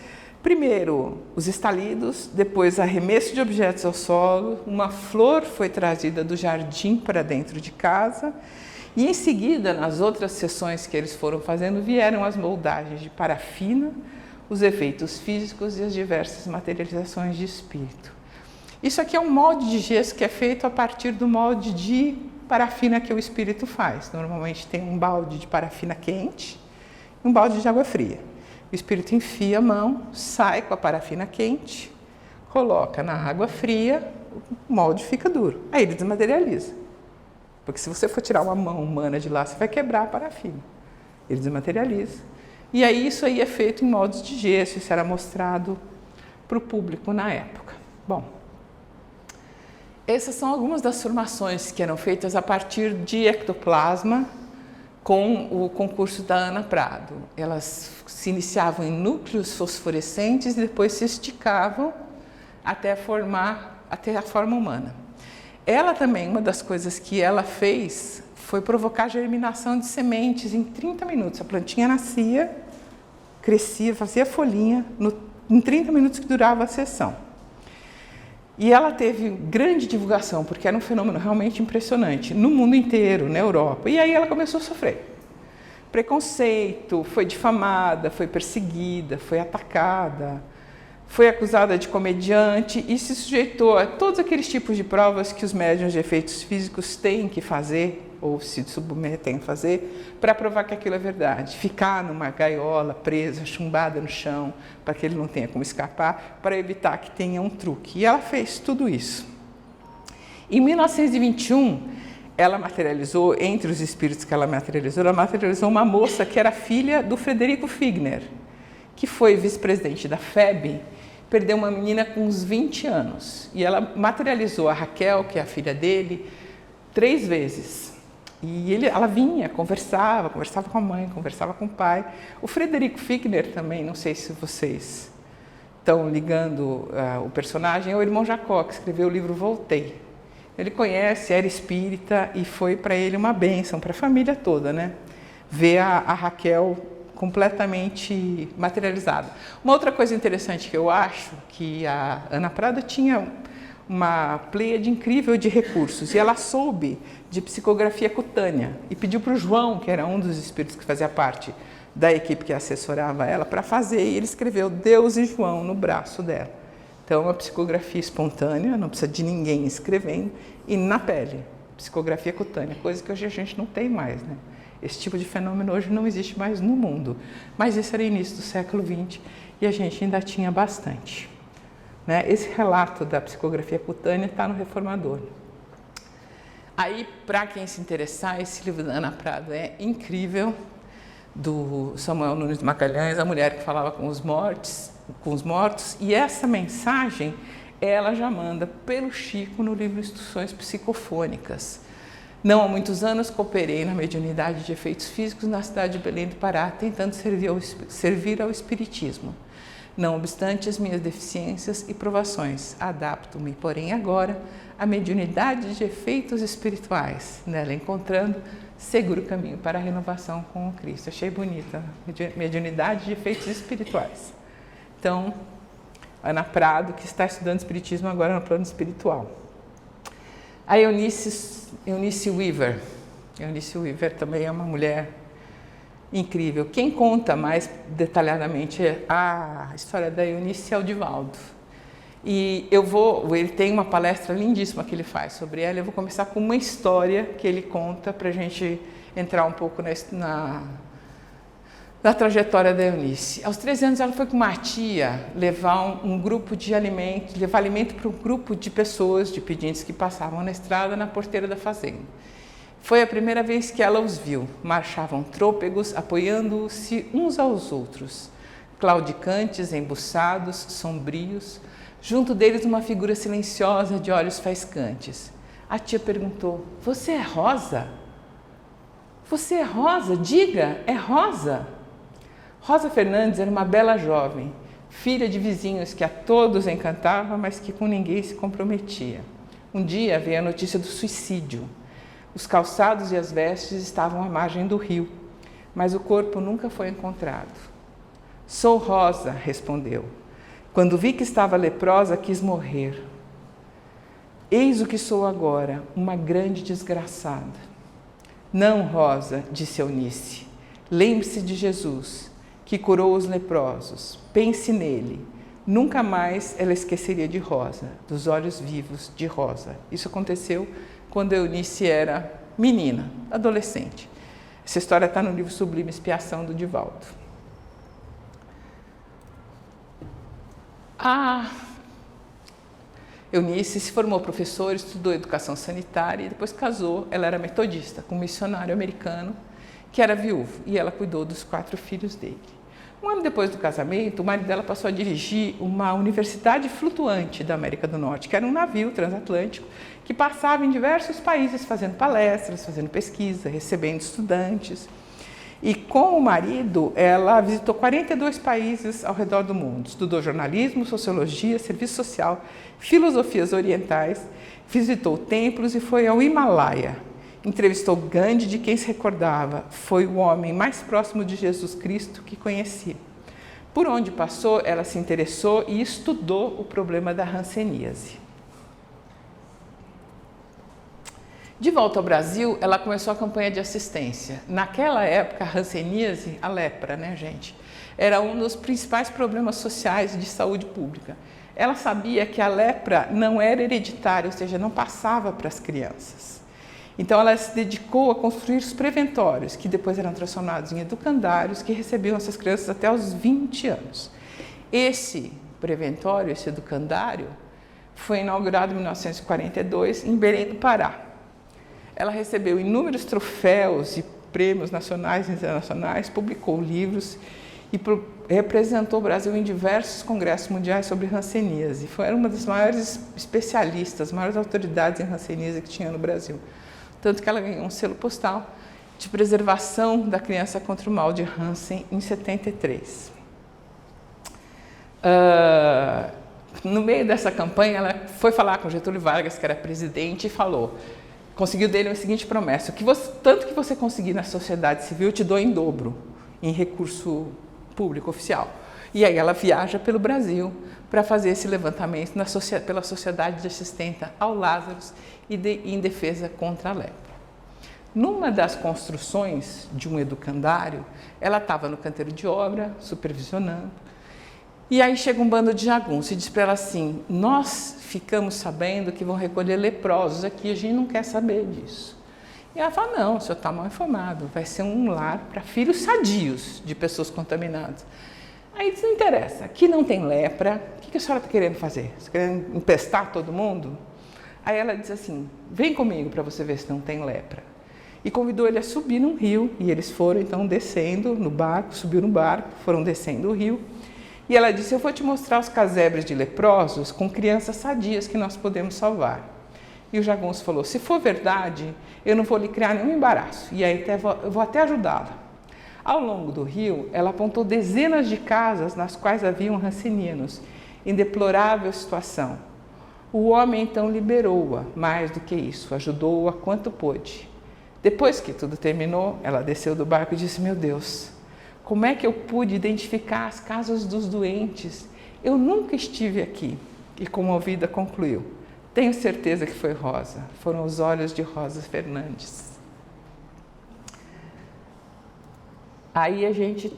Primeiro, os estalidos, depois arremesso de objetos ao solo, uma flor foi trazida do jardim para dentro de casa e em seguida, nas outras sessões que eles foram fazendo, vieram as moldagens de parafina, os efeitos físicos e as diversas materializações de espírito. Isso aqui é um molde de gesso que é feito a partir do molde de parafina que o espírito faz. Normalmente tem um balde de parafina quente e um balde de água fria. O espírito enfia a mão, sai com a parafina quente, coloca na água fria, o molde fica duro. Aí ele desmaterializa. Porque se você for tirar uma mão humana de lá, você vai quebrar a parafina. Ele desmaterializa. E aí isso aí é feito em moldes de gesso, isso era mostrado para o público na época. Bom, essas são algumas das formações que eram feitas a partir de ectoplasma com o concurso da Ana Prado. Elas se iniciavam em núcleos fosforescentes e depois se esticavam até a forma humana. Ela também, uma das coisas que ela fez foi provocar a germinação de sementes em 30 minutos. A plantinha nascia, crescia, fazia folhinha em 30 minutos que durava a sessão. E ela teve grande divulgação, porque era um fenômeno realmente impressionante, no mundo inteiro, na Europa. E aí ela começou a sofrer preconceito, foi difamada, foi perseguida, foi atacada, foi acusada de comediante e se sujeitou a todos aqueles tipos de provas que os médiuns de efeitos físicos têm que fazer, ou se submetem a fazer, para provar que aquilo é verdade. Ficar numa gaiola, presa, chumbada no chão, para que ele não tenha como escapar, para evitar que tenha um truque. E ela fez tudo isso. Em 1921, ela materializou, entre os espíritos que ela materializou uma moça que era filha do Frederico Figner, que foi vice-presidente da FEB, perdeu uma menina com uns 20 anos. E ela materializou a Raquel, que é a filha dele, 3 vezes. E ela vinha, conversava com a mãe, conversava com o pai. O Frederico Figner também, não sei se vocês estão ligando o personagem, é o irmão Jacó, que escreveu o livro Voltei. Ele conhece, era espírita e foi para ele uma bênção, para a família toda, né? Ver a Raquel completamente materializada. Uma outra coisa interessante que eu acho, que a Ana Prado tinha uma pleiade incrível de recursos. E ela soube de psicografia cutânea e pediu para o João, que era um dos espíritos que fazia parte da equipe que assessorava ela, para fazer. E ele escreveu Deus e João no braço dela. Então, é uma psicografia espontânea, não precisa de ninguém escrevendo, e na pele, psicografia cutânea, coisa que hoje a gente não tem mais, né? Esse tipo de fenômeno hoje não existe mais no mundo. Mas isso era início do século XX e a gente ainda tinha bastante. Né? Esse relato da psicografia cutânea está no Reformador. Aí, para quem se interessar, esse livro da Ana Prado é incrível, do Samuel Nunes Magalhães, a mulher que falava com os mortos, e essa mensagem ela já manda pelo Chico no livro Instruções Psicofônicas. Não há muitos anos cooperei na mediunidade de efeitos físicos na cidade de Belém do Pará, tentando servir ao espiritismo. Não obstante as minhas deficiências e provações, adapto-me, porém, agora à mediunidade de efeitos espirituais, nela encontrando seguro caminho para a renovação com o Cristo. Achei bonita, mediunidade de efeitos espirituais. Então, Ana Prado, que está estudando espiritismo agora no plano espiritual. A Eunice Weaver. Eunice Weaver também é uma mulher incrível. Quem conta mais detalhadamente a história da Eunice é o Divaldo. E ele tem uma palestra lindíssima que ele faz sobre ela. Eu vou começar com uma história que ele conta para a gente entrar um pouco na trajetória da Eunice. Aos 13 anos ela foi com uma tia levar um grupo de alimento, levar alimento para um grupo de pessoas, de pedintes que passavam na estrada na porteira da fazenda. Foi a primeira vez que ela os viu. Marchavam trôpegos, apoiando-se uns aos outros, claudicantes, embuçados, sombrios. Junto deles uma figura silenciosa de olhos faiscantes. A tia perguntou: "Você é Rosa? Você é Rosa? Diga, é Rosa?" Rosa Fernandes era uma bela jovem, filha de vizinhos que a todos encantava, mas que com ninguém se comprometia. Um dia veio a notícia do suicídio. Os calçados e as vestes estavam à margem do rio, mas o corpo nunca foi encontrado. "Sou Rosa", respondeu. "Quando vi que estava leprosa, quis morrer. Eis o que sou agora, uma grande desgraçada." "Não, Rosa", disse Eunice. "Lembre-se de Jesus, que curou os leprosos. Pense nele." Nunca mais ela esqueceria de Rosa, dos olhos vivos de Rosa. Isso aconteceu quando Eunice era menina, adolescente. Essa história está no livro Sublime Expiação, do Divaldo. A Eunice se formou professora, estudou educação sanitária e depois casou. Ela era metodista com um missionário americano que era viúvo e ela cuidou dos 4 filhos dele. Um ano depois do casamento, o marido dela passou a dirigir uma universidade flutuante da América do Norte, que era um navio transatlântico que passava em diversos países fazendo palestras, fazendo pesquisa, recebendo estudantes. E com o marido, ela visitou 42 países ao redor do mundo. Estudou jornalismo, sociologia, serviço social, filosofias orientais, visitou templos e foi ao Himalaia. Entrevistou Gandhi, de quem se recordava, foi o homem mais próximo de Jesus Cristo que conhecia. Por onde passou, ela se interessou e estudou o problema da hanseníase. De volta ao Brasil, ela começou a campanha de assistência. Naquela época, a hanseníase, a lepra, né, gente, era um dos principais problemas sociais de saúde pública. Ela sabia que a lepra não era hereditária, ou seja, não passava para as crianças. Então, ela se dedicou a construir os preventórios, que depois eram transformados em educandários, que recebiam essas crianças até os 20 anos. Esse preventório, esse educandário, foi inaugurado em 1942, em Belém do Pará. Ela recebeu inúmeros troféus e prêmios nacionais e internacionais, publicou livros e representou o Brasil em diversos congressos mundiais sobre hanseníase. Foi uma das maiores especialistas, maiores autoridades em hanseníase que tinha no Brasil. Tanto que ela ganhou um selo postal de preservação da criança contra o mal de Hansen em 73. No meio dessa campanha, ela foi falar com Getúlio Vargas, que era presidente, e conseguiu dele a seguinte promessa: tanto que você conseguir na sociedade civil, eu te dou em dobro, em recurso público oficial. E aí ela viaja pelo Brasil para fazer esse levantamento pela Sociedade de Assistência ao Lázaro e em defesa contra a lepra. Numa das construções de um educandário, ela estava no canteiro de obra, supervisionando, e aí chega um bando de jagunços e diz para ela assim: nós ficamos sabendo que vão recolher leprosos aqui, a gente não quer saber disso. E ela fala: não, o senhor está mal informado, vai ser um lar para filhos sadios de pessoas contaminadas. Aí diz: não interessa, aqui não tem lepra, o que a senhora está querendo fazer? Você está querendo empestar todo mundo? Aí ela diz assim: vem comigo para você ver se não tem lepra. E convidou ele a subir num rio, e eles foram então descendo no barco, subiu no barco, foram descendo o rio. E ela disse: eu vou te mostrar os casebres de leprosos com crianças sadias que nós podemos salvar. E o jagunço falou: se for verdade, eu não vou lhe criar nenhum embaraço, e aí eu vou até ajudá-la. Ao longo do rio, ela apontou dezenas de casas nas quais haviam ranceninos, em deplorável situação. O homem então liberou-a, mais do que isso, ajudou-a quanto pôde. Depois que tudo terminou, ela desceu do barco e disse: meu Deus, como é que eu pude identificar as casas dos doentes? Eu nunca estive aqui. E comovida concluiu: tenho certeza que foi Rosa. Foram os olhos de Rosa Fernandes. Aí a gente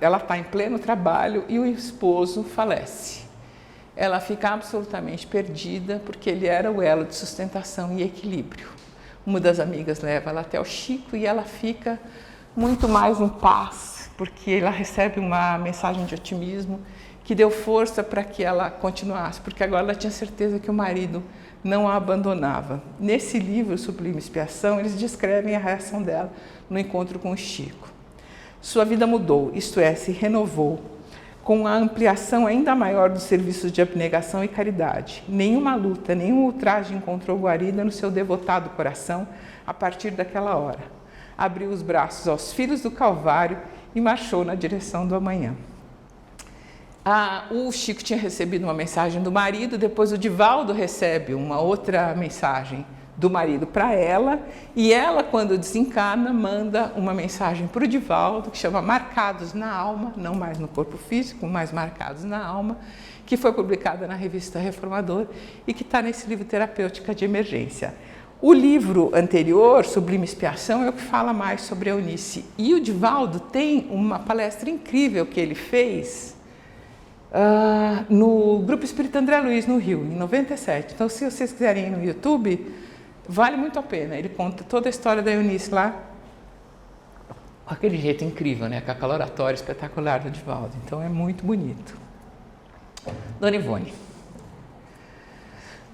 ela está em pleno trabalho e o esposo falece. Ela fica absolutamente perdida porque ele era o elo de sustentação e equilíbrio. Uma das amigas leva ela até o Chico e ela fica muito mais em paz, porque ela recebe uma mensagem de otimismo que deu força para que ela continuasse, porque agora ela tinha certeza que o marido não a abandonava. Nesse livro, Sublime Expiação, eles descrevem a reação dela no encontro com o Chico. Sua vida mudou, isto é, se renovou, com a ampliação ainda maior dos serviços de abnegação e caridade. Nenhuma luta, nenhum ultraje encontrou guarida no seu devotado coração a partir daquela hora. Abriu os braços aos filhos do Calvário e marchou na direção do amanhã. O Chico tinha recebido uma mensagem do marido, depois o Divaldo recebe uma outra mensagem do marido para ela, e ela, quando desencarna, manda uma mensagem para o Divaldo, que chama Marcados na Alma, não mais no corpo físico, mas Marcados na Alma, que foi publicada na revista Reformador e que está nesse livro Terapêutica de Emergência. O livro anterior, Sublime Expiação, é o que fala mais sobre a Eunice. E o Divaldo tem uma palestra incrível que ele fez no Grupo Espírita André Luiz, no Rio, em 97. Então, se vocês quiserem ir no YouTube, vale muito a pena. Ele conta toda a história da Eunice lá, com aquele jeito incrível, né? Com aquela oratória espetacular do Divaldo. Então, é muito bonito. Dona Ivone.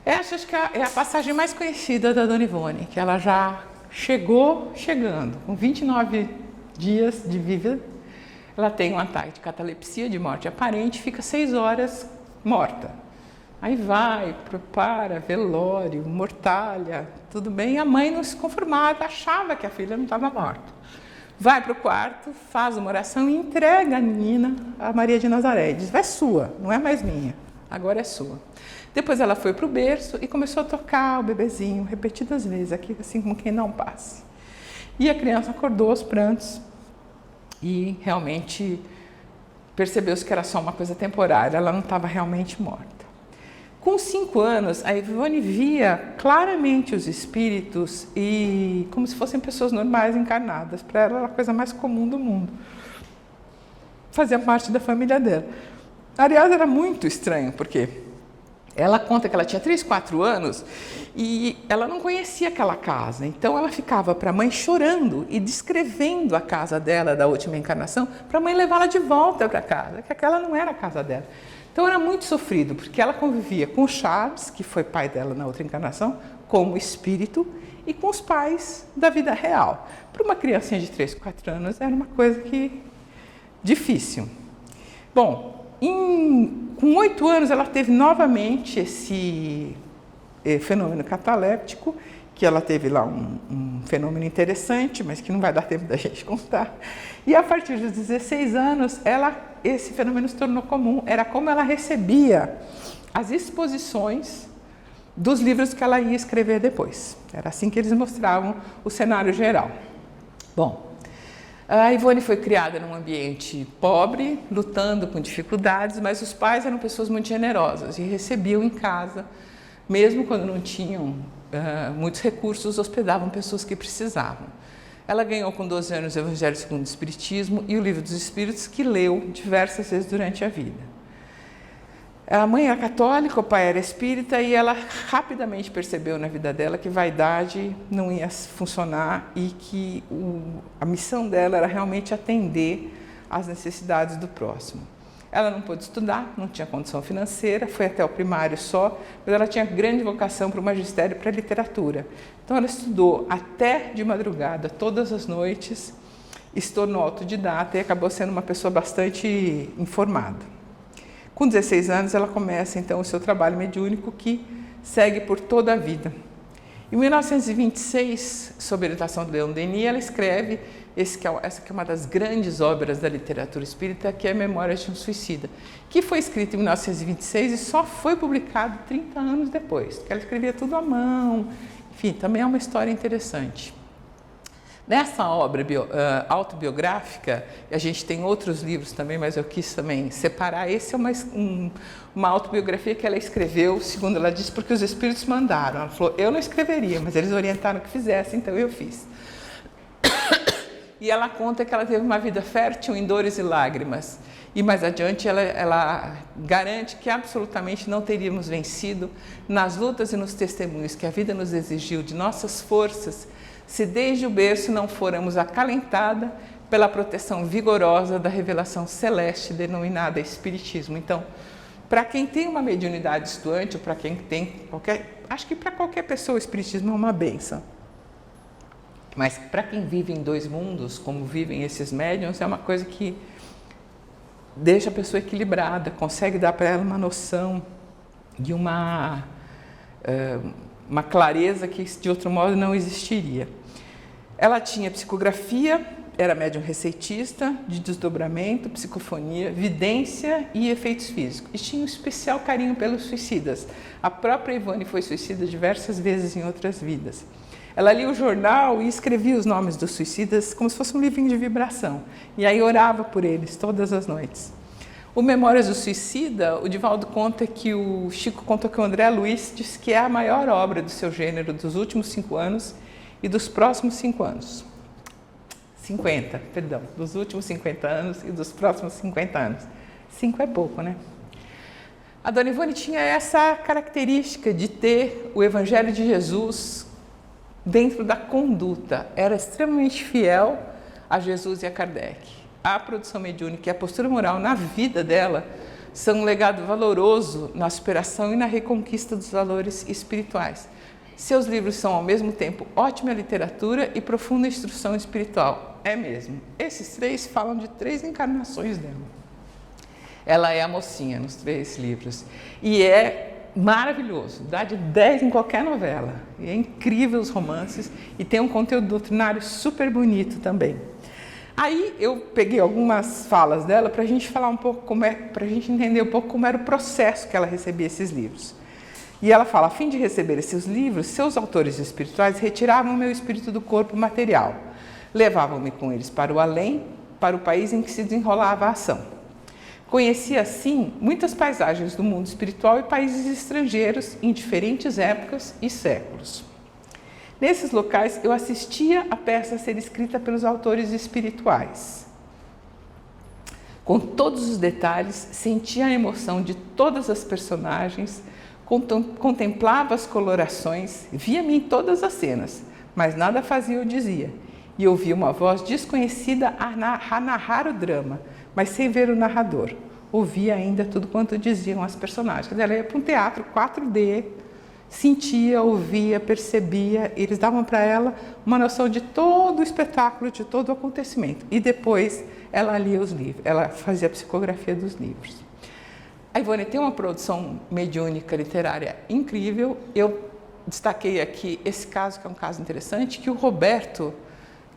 Essa acho que é a passagem mais conhecida da Dona Ivone, que ela já chegando, com 29 dias de vida. Ela tem um ataque de catalepsia, de morte aparente, fica 6 horas morta. Aí vai, prepara, velório, mortalha, tudo bem. A mãe não se conformava, achava que a filha não estava morta. Vai para o quarto, faz uma oração e entrega a menina a Maria de Nazaré. Diz: é sua, não é mais minha, agora é sua. Depois ela foi para o berço e começou a tocar o bebezinho repetidas vezes, aqui assim como quem não passe. E a criança acordou aos prantos e realmente percebeu-se que era só uma coisa temporária, ela não estava realmente morta. Com 5 anos, a Ivone via claramente os espíritos e como se fossem pessoas normais encarnadas. Para ela era a coisa mais comum do mundo. Fazia parte da família dela. Aliás, era muito estranho, porque ela conta que ela tinha 3, 4 anos e ela não conhecia aquela casa. Então, ela ficava para a mãe chorando e descrevendo a casa dela da última encarnação para a mãe levá-la de volta para casa, que aquela não era a casa dela. Então, era muito sofrido, porque ela convivia com o Chaves, que foi pai dela na outra encarnação, como espírito, e com os pais da vida real. Para uma criancinha de 3, 4 anos, era uma coisa difícil. Bom, com 8 anos, ela teve novamente esse fenômeno cataléptico, que ela teve lá um fenômeno interessante, mas que não vai dar tempo da gente contar. E a partir dos 16 anos, esse fenômeno se tornou comum. Era como ela recebia as exposições dos livros que ela ia escrever depois. Era assim que eles mostravam o cenário geral. Bom, A Ivone foi criada num ambiente pobre, lutando com dificuldades, mas os pais eram pessoas muito generosas e recebiam em casa, mesmo quando não tinham muitos recursos, hospedavam pessoas que precisavam. Ela ganhou com 12 anos o Evangelho segundo o Espiritismo e o Livro dos Espíritos, que leu diversas vezes durante a vida. A mãe era católica, o pai era espírita e ela rapidamente percebeu na vida dela que vaidade não ia funcionar e que a missão dela era realmente atender às necessidades do próximo. Ela não pôde estudar, não tinha condição financeira, foi até o primário só, mas ela tinha grande vocação para o magistério e para a literatura. Então ela estudou até de madrugada, todas as noites, se tornou autodidata e acabou sendo uma pessoa bastante informada. Com 16 anos, ela começa, então, o seu trabalho mediúnico, que segue por toda a vida. Em 1926, sob a orientação de Leon Denis, ela escreve essa que é uma das grandes obras da literatura espírita, que é Memórias de um Suicida, que foi escrita em 1926 e só foi publicado 30 anos depois, porque ela escrevia tudo à mão. Enfim, também é uma história interessante. Nessa obra autobiográfica, a gente tem outros livros também, mas eu quis também separar. Esse é uma autobiografia que ela escreveu, segundo ela disse, porque os espíritos mandaram. Ela falou, eu não escreveria, mas eles orientaram que fizesse, então eu fiz. E ela conta que ela teve uma vida fértil em dores e lágrimas. E mais adiante ela garante que absolutamente não teríamos vencido nas lutas e nos testemunhos que a vida nos exigiu de nossas forças, se desde o berço não fôramos acalentada pela proteção vigorosa da revelação celeste denominada Espiritismo. Então, para quem tem uma mediunidade estuante, ou para quem tem acho que para qualquer pessoa o Espiritismo é uma bênção. Mas para quem vive em dois mundos, como vivem esses médiuns, é uma coisa que deixa a pessoa equilibrada, consegue dar para ela uma noção de uma clareza que de outro modo não existiria. Ela tinha psicografia, era médium receitista, de desdobramento, psicofonia, vidência e efeitos físicos. E tinha um especial carinho pelos suicidas. A própria Ivone foi suicida diversas vezes em outras vidas. Ela lia o jornal e escrevia os nomes dos suicidas como se fosse um livrinho de vibração. E aí orava por eles todas as noites. O Memórias do Suicida, o Divaldo conta que o Chico contou que o André Luiz disse que é a maior obra do seu gênero dos últimos 5 anos e dos próximos 5 anos. 50, perdão, dos últimos 50 anos e dos próximos 50 anos. 5 é pouco, né? A Dona Ivone tinha essa característica de ter o Evangelho de Jesus dentro da conduta. Era extremamente fiel a Jesus e a Kardec. A produção mediúnica e a postura moral na vida dela são um legado valoroso na superação e na reconquista dos valores espirituais. Seus livros são, ao mesmo tempo, ótima literatura e profunda instrução espiritual. É mesmo. Esses 3 falam de 3 encarnações dela. Ela é a mocinha nos 3 livros. E é maravilhoso. Dá de 10 em qualquer novela. E é incrível os romances e tem um conteúdo doutrinário super bonito também. Aí eu peguei algumas falas dela para a gente falar um pouco para a gente entender um pouco como era o processo que ela recebia esses livros. E ela fala, a fim de receber esses livros, seus autores espirituais retiravam o meu espírito do corpo material, levavam-me com eles para o além, para o país em que se desenrolava a ação. Conheci assim muitas paisagens do mundo espiritual e países estrangeiros em diferentes épocas e séculos. Nesses locais, eu assistia a peça ser escrita pelos autores espirituais. Com todos os detalhes, sentia a emoção de todas as personagens, contemplava as colorações, via-me em todas as cenas, mas nada fazia ou dizia. E ouvia uma voz desconhecida a narrar o drama, mas sem ver o narrador. Ouvia ainda tudo quanto diziam as personagens. Ela ia para um teatro 4D, sentia, ouvia, percebia, eles davam para ela uma noção de todo o espetáculo, de todo o acontecimento. E depois ela lia os livros, ela fazia a psicografia dos livros. A Ivone tem uma produção mediúnica literária incrível. Eu destaquei aqui esse caso, que é um caso interessante, que o Roberto,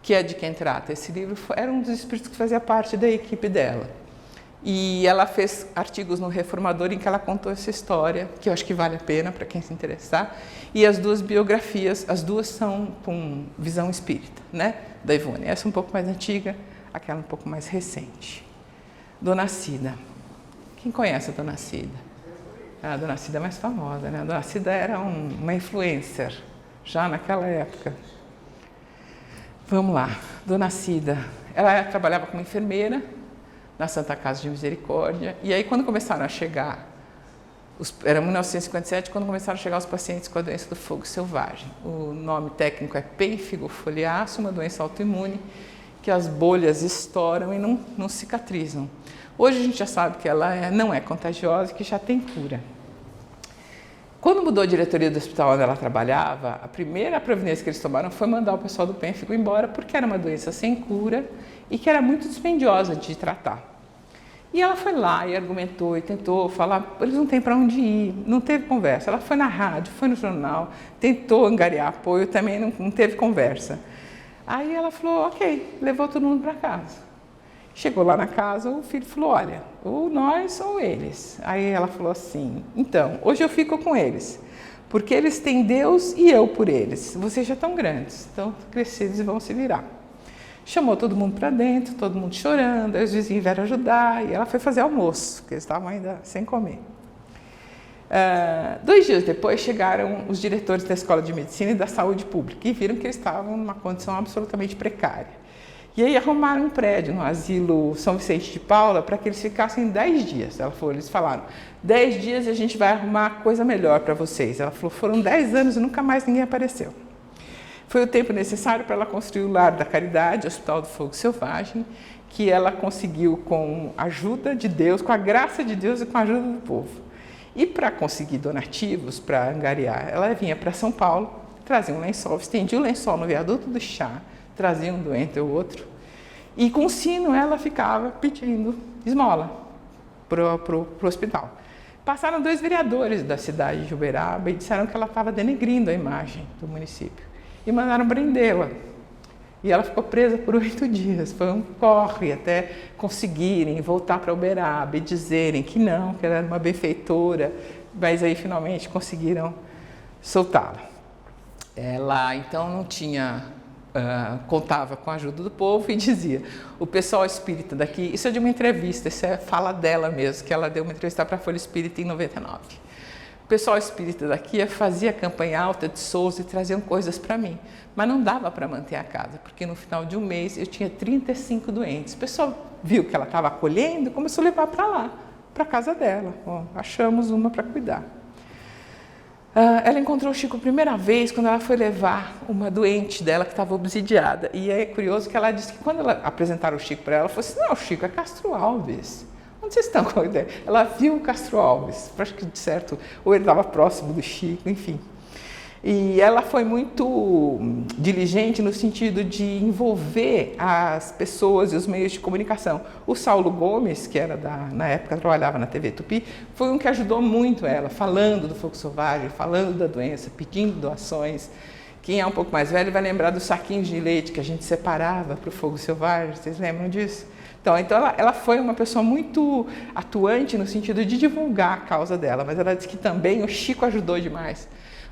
que é de quem trata esse livro, era um dos espíritos que fazia parte da equipe dela. E ela fez artigos no Reformador em que ela contou essa história, que eu acho que vale a pena para quem se interessar. E as 2 biografias, as 2 são com visão espírita, né, da Ivone. Essa é um pouco mais antiga, aquela um pouco mais recente. Dona Cida. Quem conhece a Dona Cida? A Dona Cida é mais famosa, né? A Dona Cida era uma influencer, já naquela época. Vamos lá. Dona Cida, ela trabalhava como enfermeira na Santa Casa de Misericórdia. E aí, quando começaram a chegar, era 1957, quando começaram a chegar os pacientes com a doença do fogo selvagem. O nome técnico é pênfigo foliáceo, uma doença autoimune, que as bolhas estouram e não cicatrizam. Hoje a gente já sabe que ela não é contagiosa e que já tem cura. Quando mudou a diretoria do hospital onde ela trabalhava, a primeira providência que eles tomaram foi mandar o pessoal do pênfigo embora, porque era uma doença sem cura e que era muito dispendiosa de tratar. E ela foi lá e argumentou e tentou falar, eles não têm para onde ir, não teve conversa. Ela foi na rádio, foi no jornal, tentou angariar apoio, também não teve conversa. Aí ela falou, ok, levou todo mundo para casa. Chegou lá na casa, o filho falou, olha, ou nós ou eles. Aí ela falou assim, então, hoje eu fico com eles, porque eles têm Deus e eu por eles. Vocês já estão grandes, estão crescidos e vão se virar. Chamou todo mundo para dentro, todo mundo chorando, aí os vizinhos vieram ajudar e ela foi fazer almoço, porque eles estavam ainda sem comer. 2 dias depois chegaram os diretores da Escola de Medicina e da Saúde Pública e viram que eles estavam numa condição absolutamente precária. E aí arrumaram um prédio no asilo São Vicente de Paula para que eles ficassem 10 dias. Eles falaram, 10 dias e a gente vai arrumar coisa melhor para vocês. Ela falou, foram 10 anos e nunca mais ninguém apareceu. Foi o tempo necessário para ela construir o Lar da Caridade, o Hospital do Fogo Selvagem, que ela conseguiu com a ajuda de Deus, com a graça de Deus e com a ajuda do povo. E para conseguir donativos, para angariar, ela vinha para São Paulo, trazia um lençol, estendia o lençol no viaduto do chá, trazia um doente ou outro, e com o sino ela ficava pedindo esmola para o hospital. Passaram 2 vereadores da cidade de Uberaba e disseram que ela estava denegrindo a imagem do município. E mandaram prendê-la. E ela ficou presa por 8 dias. Foi um corre até conseguirem voltar para Uberaba e dizerem que não, que ela era uma benfeitora, mas aí finalmente conseguiram soltá-la. Ela então não tinha, contava com a ajuda do povo e dizia, o pessoal espírita daqui, isso é de uma entrevista, isso é fala dela mesmo, que ela deu uma entrevista para a Folha Espírita em 99. O pessoal espírita daqui fazia campanha alta de Souza e traziam coisas para mim, mas não dava para manter a casa, porque no final de um mês eu tinha 35 doentes. O pessoal viu que ela estava acolhendo e começou a levar para lá, para a casa dela. Bom, achamos uma para cuidar. Ela encontrou o Chico a primeira vez quando ela foi levar uma doente dela que estava obsidiada. E é curioso que ela disse que quando ela apresentaram o Chico para ela, ela falou assim, não, o Chico é Castro Alves. Onde vocês estão com a ideia? Ela viu o Castro Alves, acho que de certo, ou ele estava próximo do Chico, enfim. E ela foi muito diligente no sentido de envolver as pessoas e os meios de comunicação. O Saulo Gomes, que era na época trabalhava na TV Tupi, foi um que ajudou muito ela, falando do fogo selvagem, falando da doença, pedindo doações. Quem é um pouco mais velho vai lembrar dos saquinhos de leite que a gente separava para o fogo selvagem, vocês lembram disso? Então ela foi uma pessoa muito atuante no sentido de divulgar a causa dela, mas ela disse que também o Chico ajudou demais,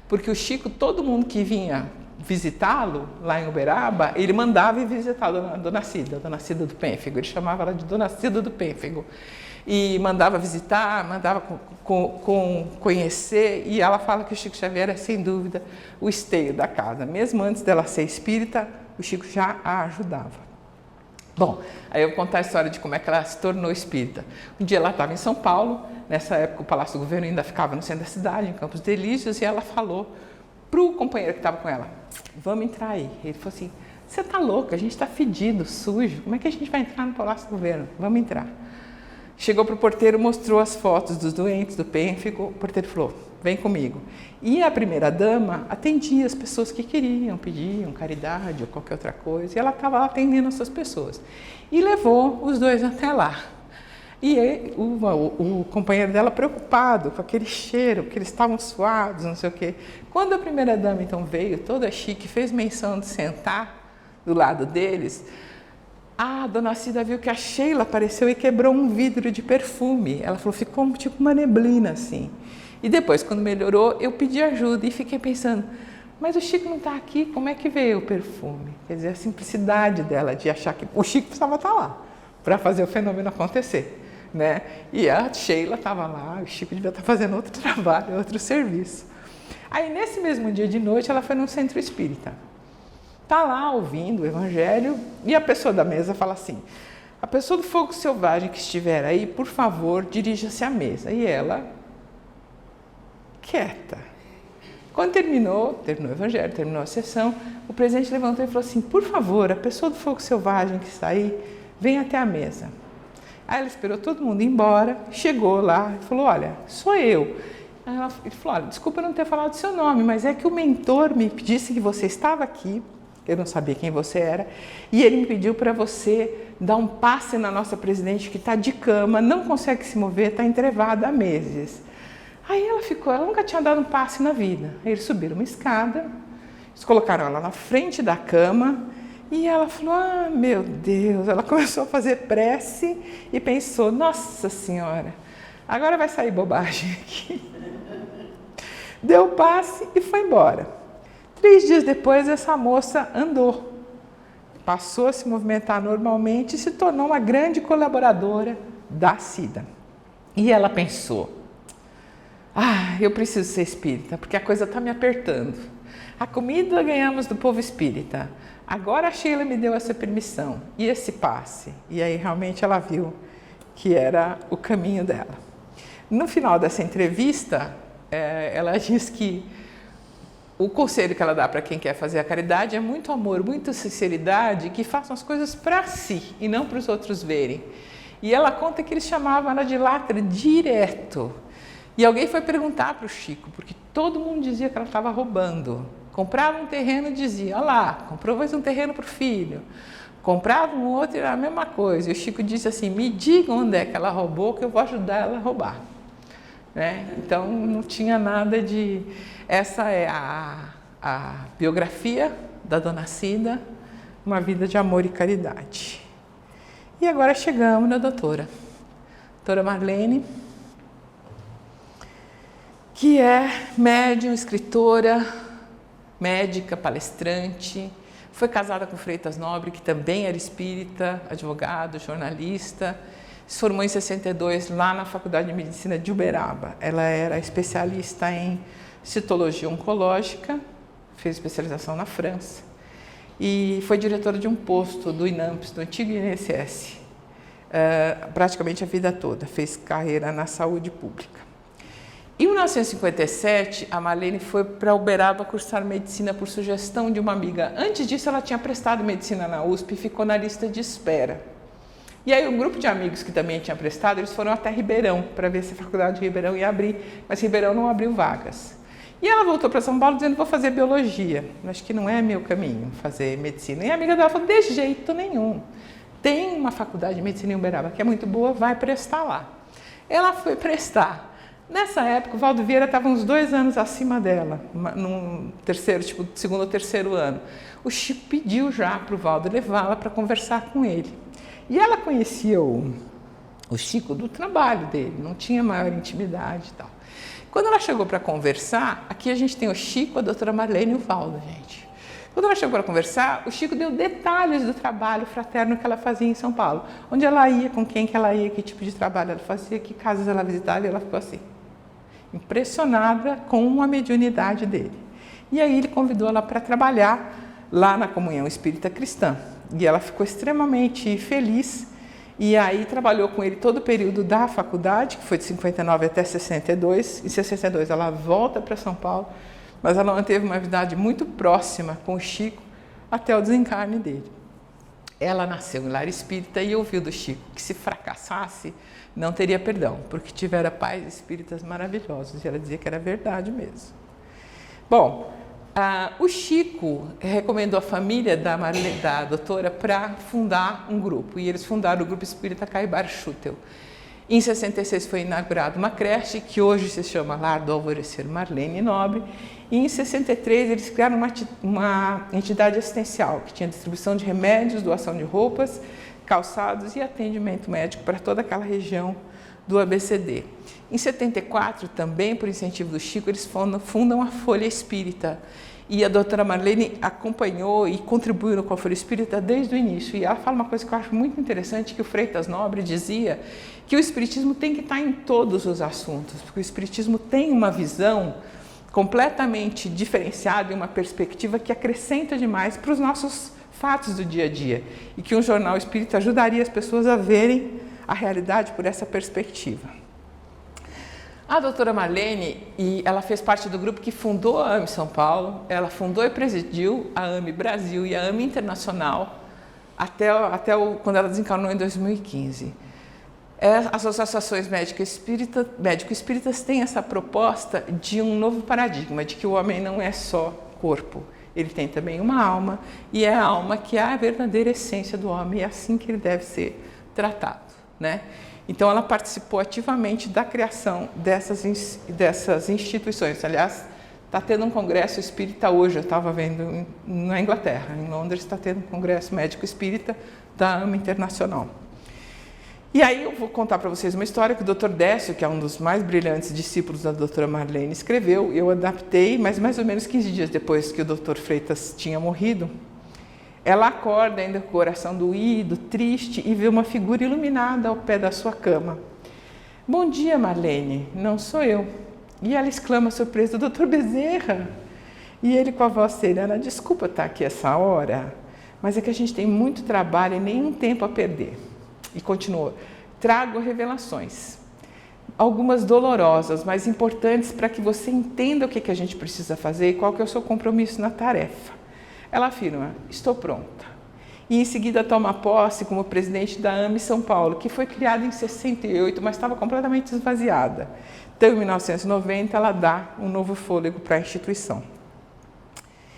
porque o Chico, todo mundo que vinha visitá-lo lá em Uberaba, ele mandava ir visitar a Dona Cida do Pênfigo, ele chamava ela de Dona Cida do Pênfigo, e mandava visitar, mandava conhecer, e ela fala que o Chico Xavier é, sem dúvida, o esteio da casa. Mesmo antes dela ser espírita, o Chico já a ajudava. Bom, aí eu vou contar a história de como é que ela se tornou espírita. Um dia ela estava em São Paulo, nessa época o Palácio do Governo ainda ficava no centro da cidade, em Campos Delícios, e ela falou para o companheiro que estava com ela, vamos entrar aí. Ele falou assim, você está louca, a gente está fedido, sujo, como é que a gente vai entrar no Palácio do Governo? Vamos entrar. Chegou para o porteiro, mostrou as fotos dos doentes do Pênfigo, o porteiro falou, vem comigo. E a primeira-dama atendia as pessoas que queriam, pediam caridade ou qualquer outra coisa, e ela estava lá atendendo essas pessoas. E levou os 2 até lá. E aí, o companheiro dela, preocupado com aquele cheiro, que eles estavam suados, não sei o quê. Quando a primeira-dama, então, veio, toda chique, fez menção de sentar do lado deles, a Dona Cida viu que a Sheila apareceu e quebrou um vidro de perfume. Ela falou, ficou tipo uma neblina, assim. E depois, quando melhorou, eu pedi ajuda e fiquei pensando, mas o Chico não está aqui, como é que veio o perfume? Quer dizer, a simplicidade dela de achar que o Chico precisava estar lá para fazer o fenômeno acontecer, né? E a Sheila estava lá, o Chico devia estar fazendo outro trabalho, outro serviço. Aí, nesse mesmo dia de noite, ela foi num centro espírita. Está lá ouvindo o evangelho e a pessoa da mesa fala assim: a pessoa do fogo selvagem que estiver aí, por favor, dirija-se à mesa. E ela, quieta. Quando terminou o evangelho, terminou a sessão, o presidente levantou e falou assim: por favor, a pessoa do fogo selvagem que está aí, vem até a mesa. Aí ela esperou todo mundo ir embora, chegou lá e falou: olha, sou eu. Aí ele falou: olha, desculpa eu não ter falado o seu nome, mas é que o mentor me disse que você estava aqui, eu não sabia quem você era, e ele me pediu para você dar um passe na nossa presidente que está de cama, não consegue se mover, está entrevada há meses. Aí ela nunca tinha dado um passe na vida. Aí eles subiram uma escada, eles colocaram ela na frente da cama e ela falou: ah, meu Deus, ela começou a fazer prece e pensou: nossa senhora, agora vai sair bobagem aqui. Deu o passe e foi embora. 3 dias depois, essa moça andou, passou a se movimentar normalmente e se tornou uma grande colaboradora da Cida. E ela pensou: ah, eu preciso ser espírita, porque a coisa está me apertando. A comida ganhamos do povo espírita. Agora a Sheila me deu essa permissão e esse passe. E aí realmente ela viu que era o caminho dela. No final dessa entrevista, ela diz que o conselho que ela dá para quem quer fazer a caridade é muito amor, muita sinceridade, que façam as coisas para si e não para os outros verem. E ela conta que eles chamavam ela de latra direto. E alguém foi perguntar para o Chico, porque todo mundo dizia que ela estava roubando. Comprava um terreno e dizia: olha lá, comprou mais um terreno para o filho. Comprava um outro e era a mesma coisa. E o Chico disse assim: me diga onde é que ela roubou, que eu vou ajudar ela a roubar. Né? Então, não tinha nada de... Essa é a biografia da Dona Cida, uma vida de amor e caridade. E agora chegamos na doutora Marlene, que é médium, escritora, médica, palestrante, foi casada com Freitas Nobre, que também era espírita, advogado, jornalista, se formou em 62 lá na Faculdade de Medicina de Uberaba. Ela era especialista em citologia oncológica, fez especialização na França e foi diretora de um posto do INAMPS, do antigo INSS, praticamente a vida toda, fez carreira na saúde pública. Em 1957, a Marlene foi para Uberaba cursar medicina por sugestão de uma amiga. Antes disso, ela tinha prestado medicina na USP e ficou na lista de espera. E aí, um grupo de amigos que também tinha prestado, eles foram até Ribeirão para ver se a faculdade de Ribeirão ia abrir, mas Ribeirão não abriu vagas. E ela voltou para São Paulo dizendo: vou fazer biologia, acho que não é meu caminho fazer medicina. E a amiga dela falou: de jeito nenhum. Tem uma faculdade de medicina em Uberaba que é muito boa, vai prestar lá. Ela foi prestar. Nessa época, o Valdo Vieira estava uns 2 anos acima dela, num terceiro, tipo, segundo ou terceiro ano. O Chico pediu já para o Valdo levá-la para conversar com ele. E ela conhecia o Chico do trabalho dele, não tinha maior intimidade e tal. Quando ela chegou para conversar, aqui a gente tem o Chico, a doutora Marlene e o Valdo, gente. Quando ela chegou para conversar, o Chico deu detalhes do trabalho fraterno que ela fazia em São Paulo. Onde ela ia, com quem que ela ia, que tipo de trabalho ela fazia, que casas ela visitava, e ela ficou assim, impressionada com a mediunidade dele. E aí ele convidou ela para trabalhar lá na Comunhão Espírita Cristã. E ela ficou extremamente feliz. E aí trabalhou com ele todo o período da faculdade, que foi de 59 até 62. Em 62 ela volta para São Paulo, mas ela manteve uma amizade muito próxima com o Chico até o desencarne dele. Ela nasceu em lar espírita e ouviu do Chico que se fracassasse não teria perdão, porque tivera pais espíritas maravilhosos. E ela dizia que era verdade mesmo. Bom, o Chico recomendou a família da doutora para fundar um grupo, e eles fundaram o Grupo Espírita Caibar Schutel. Em 66 foi inaugurada uma creche, que hoje se chama Lar do Alvorecer Marlene Nobre, e em 63 eles criaram uma entidade assistencial, que tinha distribuição de remédios, doação de roupas, calçados e atendimento médico para toda aquela região do ABCD. Em 74, também por incentivo do Chico, eles fundam a Folha Espírita. E a doutora Marlene acompanhou e contribuiu no Confere Espírita desde o início. E ela fala uma coisa que eu acho muito interessante, que o Freitas Nobre dizia que o Espiritismo tem que estar em todos os assuntos, porque o Espiritismo tem uma visão completamente diferenciada e uma perspectiva que acrescenta demais para os nossos fatos do dia a dia. E que um jornal espírita ajudaria as pessoas a verem a realidade por essa perspectiva. A doutora Marlene, ela fez parte do grupo que fundou a AME São Paulo, ela fundou e presidiu a AME Brasil e a AME Internacional quando ela desencarnou em 2015. As associações médico-espíritas têm essa proposta de um novo paradigma, de que o homem não é só corpo, ele tem também uma alma, e é a alma que é a verdadeira essência do homem, e é assim que ele deve ser tratado, né? Então, ela participou ativamente da criação dessas instituições. Aliás, está tendo um congresso espírita hoje, eu estava vendo na Inglaterra, em Londres, está tendo um congresso médico espírita da AME Internacional. E aí eu vou contar para vocês uma história que o Dr. Décio, que é um dos mais brilhantes discípulos da doutora Marlene, escreveu. Eu adaptei, mas mais ou menos 15 dias depois que o Dr. Freitas tinha morrido, ela acorda ainda com o coração doído, triste, e vê uma figura iluminada ao pé da sua cama. Bom dia, Marlene, não sou eu. E ela exclama surpresa, Dr. Bezerra. E ele com a voz serena, desculpa estar aqui essa hora, mas é que a gente tem muito trabalho e nenhum tempo a perder. E continuou, trago revelações, algumas dolorosas, mas importantes para que você entenda o que a gente precisa fazer e qual que é o seu compromisso na tarefa. Ela afirma, estou pronta. E em seguida toma posse como presidente da AME São Paulo, que foi criada em 68, mas estava completamente esvaziada. Então, em 1990, ela dá um novo fôlego para a instituição.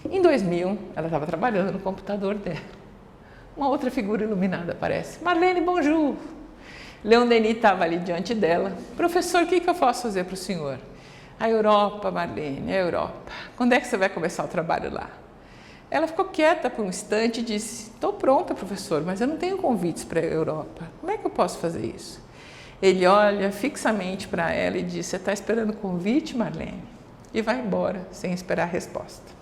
Em 2000, ela estava trabalhando no computador dela. Uma outra figura iluminada aparece. Marlene, bonjour. Leon Denis estava ali diante dela. Professor, o que eu posso fazer para o senhor? A Europa, Marlene, a Europa. Quando é que você vai começar o trabalho lá? Ela ficou quieta por um instante e disse, estou pronta, professor, mas eu não tenho convites para a Europa. Como é que eu posso fazer isso? Ele olha fixamente para ela e diz, você está esperando convite, Marlene? E vai embora, sem esperar a resposta.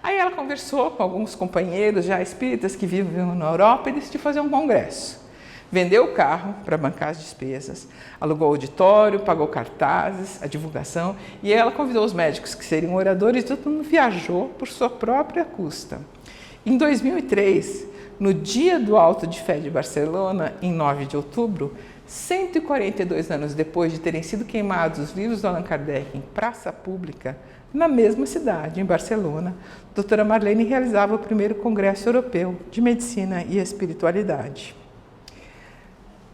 Aí ela conversou com alguns companheiros já espíritas que viviam na Europa e decidiu fazer um congresso. Vendeu o carro para bancar as despesas, alugou o auditório, pagou cartazes, a divulgação, e ela convidou os médicos que seriam oradores, e todo mundo viajou por sua própria custa. Em 2003, no dia do Alto de Fé de Barcelona, em 9 de outubro, 142 anos depois de terem sido queimados os livros do Allan Kardec em praça pública, na mesma cidade, em Barcelona, a doutora Marlene realizava o primeiro Congresso Europeu de Medicina e Espiritualidade.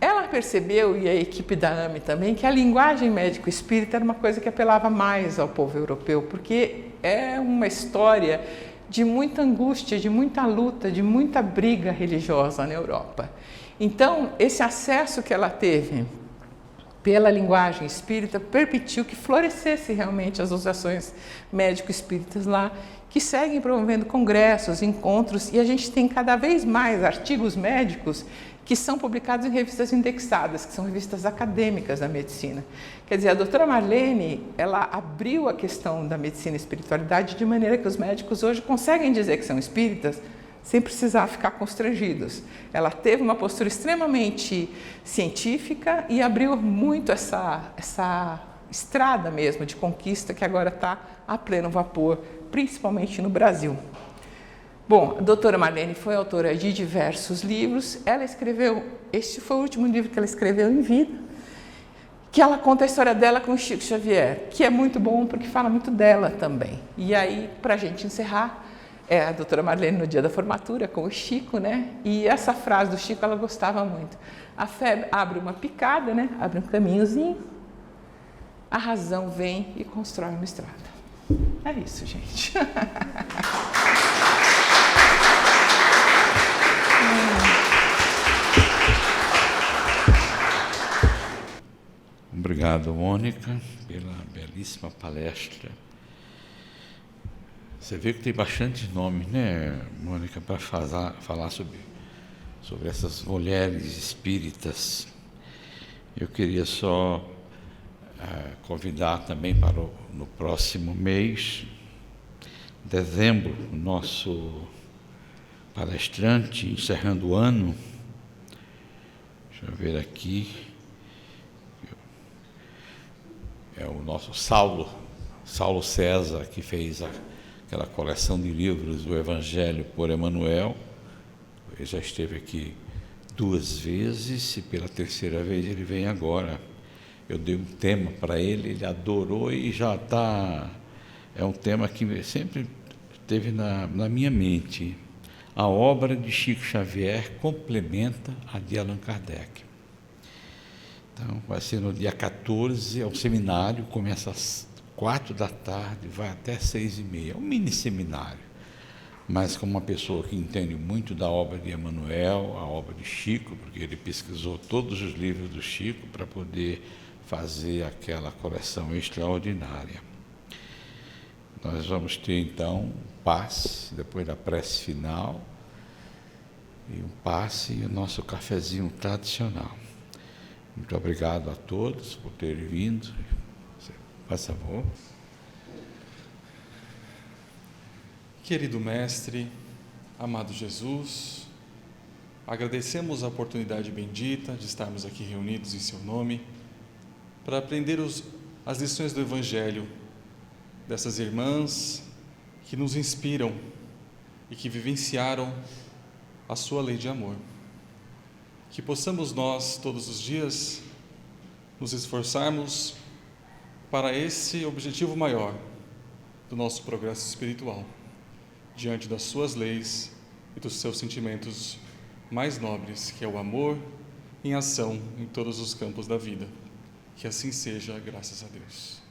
Ela percebeu, e a equipe da AME também, que a linguagem médico-espírita era uma coisa que apelava mais ao povo europeu, porque é uma história de muita angústia, de muita luta, de muita briga religiosa na Europa. Então, esse acesso que ela teve pela linguagem espírita permitiu que florescesse realmente as associações médico-espíritas lá, que seguem promovendo congressos, encontros, e a gente tem cada vez mais artigos médicos que são publicados em revistas indexadas, que são revistas acadêmicas da medicina. Quer dizer, a doutora Marlene, ela abriu a questão da medicina e espiritualidade de maneira que os médicos hoje conseguem dizer que são espíritas sem precisar ficar constrangidos. Ela teve uma postura extremamente científica e abriu muito essa estrada mesmo de conquista que agora está a pleno vapor, principalmente no Brasil. Bom, a doutora Marlene foi autora de diversos livros. Ela escreveu, este foi o último livro que ela escreveu em vida, que ela conta a história dela com o Chico Xavier, que é muito bom porque fala muito dela também. E aí, para a gente encerrar, a doutora Marlene no dia da formatura com o Chico, né? E essa frase do Chico ela gostava muito. A fé abre uma picada, né? Abre um caminhozinho, a razão vem e constrói uma estrada. É isso, gente. Obrigado, Mônica, pela belíssima palestra. Você vê que tem bastante nome, né, Mônica, para falar sobre essas mulheres espíritas. Eu queria só convidar também para no próximo mês, dezembro, o nosso palestrante, encerrando o ano. Deixa eu ver aqui. É o nosso Saulo César, que fez aquela coleção de livros do Evangelho por Emmanuel. Ele já esteve aqui 2 vezes e pela 3ª vez ele vem agora. Eu dei um tema para ele, ele adorou e já está... É um tema que sempre esteve na minha mente. A obra de Chico Xavier complementa a de Allan Kardec. Então, vai ser no dia 14, é um seminário, começa às 4 da tarde, vai até 6h30. É um mini seminário, mas com uma pessoa que entende muito da obra de Emmanuel, a obra de Chico, porque ele pesquisou todos os livros do Chico para poder fazer aquela coleção extraordinária. Nós vamos ter, então, um passe, depois da prece final, e um passe e o nosso cafezinho tradicional. Muito obrigado a todos por terem vindo. Faz favor. Querido Mestre, amado Jesus, agradecemos a oportunidade bendita de estarmos aqui reunidos em Seu nome para aprender as lições do Evangelho dessas irmãs que nos inspiram e que vivenciaram a Sua lei de amor. Que possamos nós, todos os dias, nos esforçarmos para esse objetivo maior do nosso progresso espiritual, diante das Suas leis e dos Seus sentimentos mais nobres, que é o amor em ação em todos os campos da vida. Que assim seja, graças a Deus.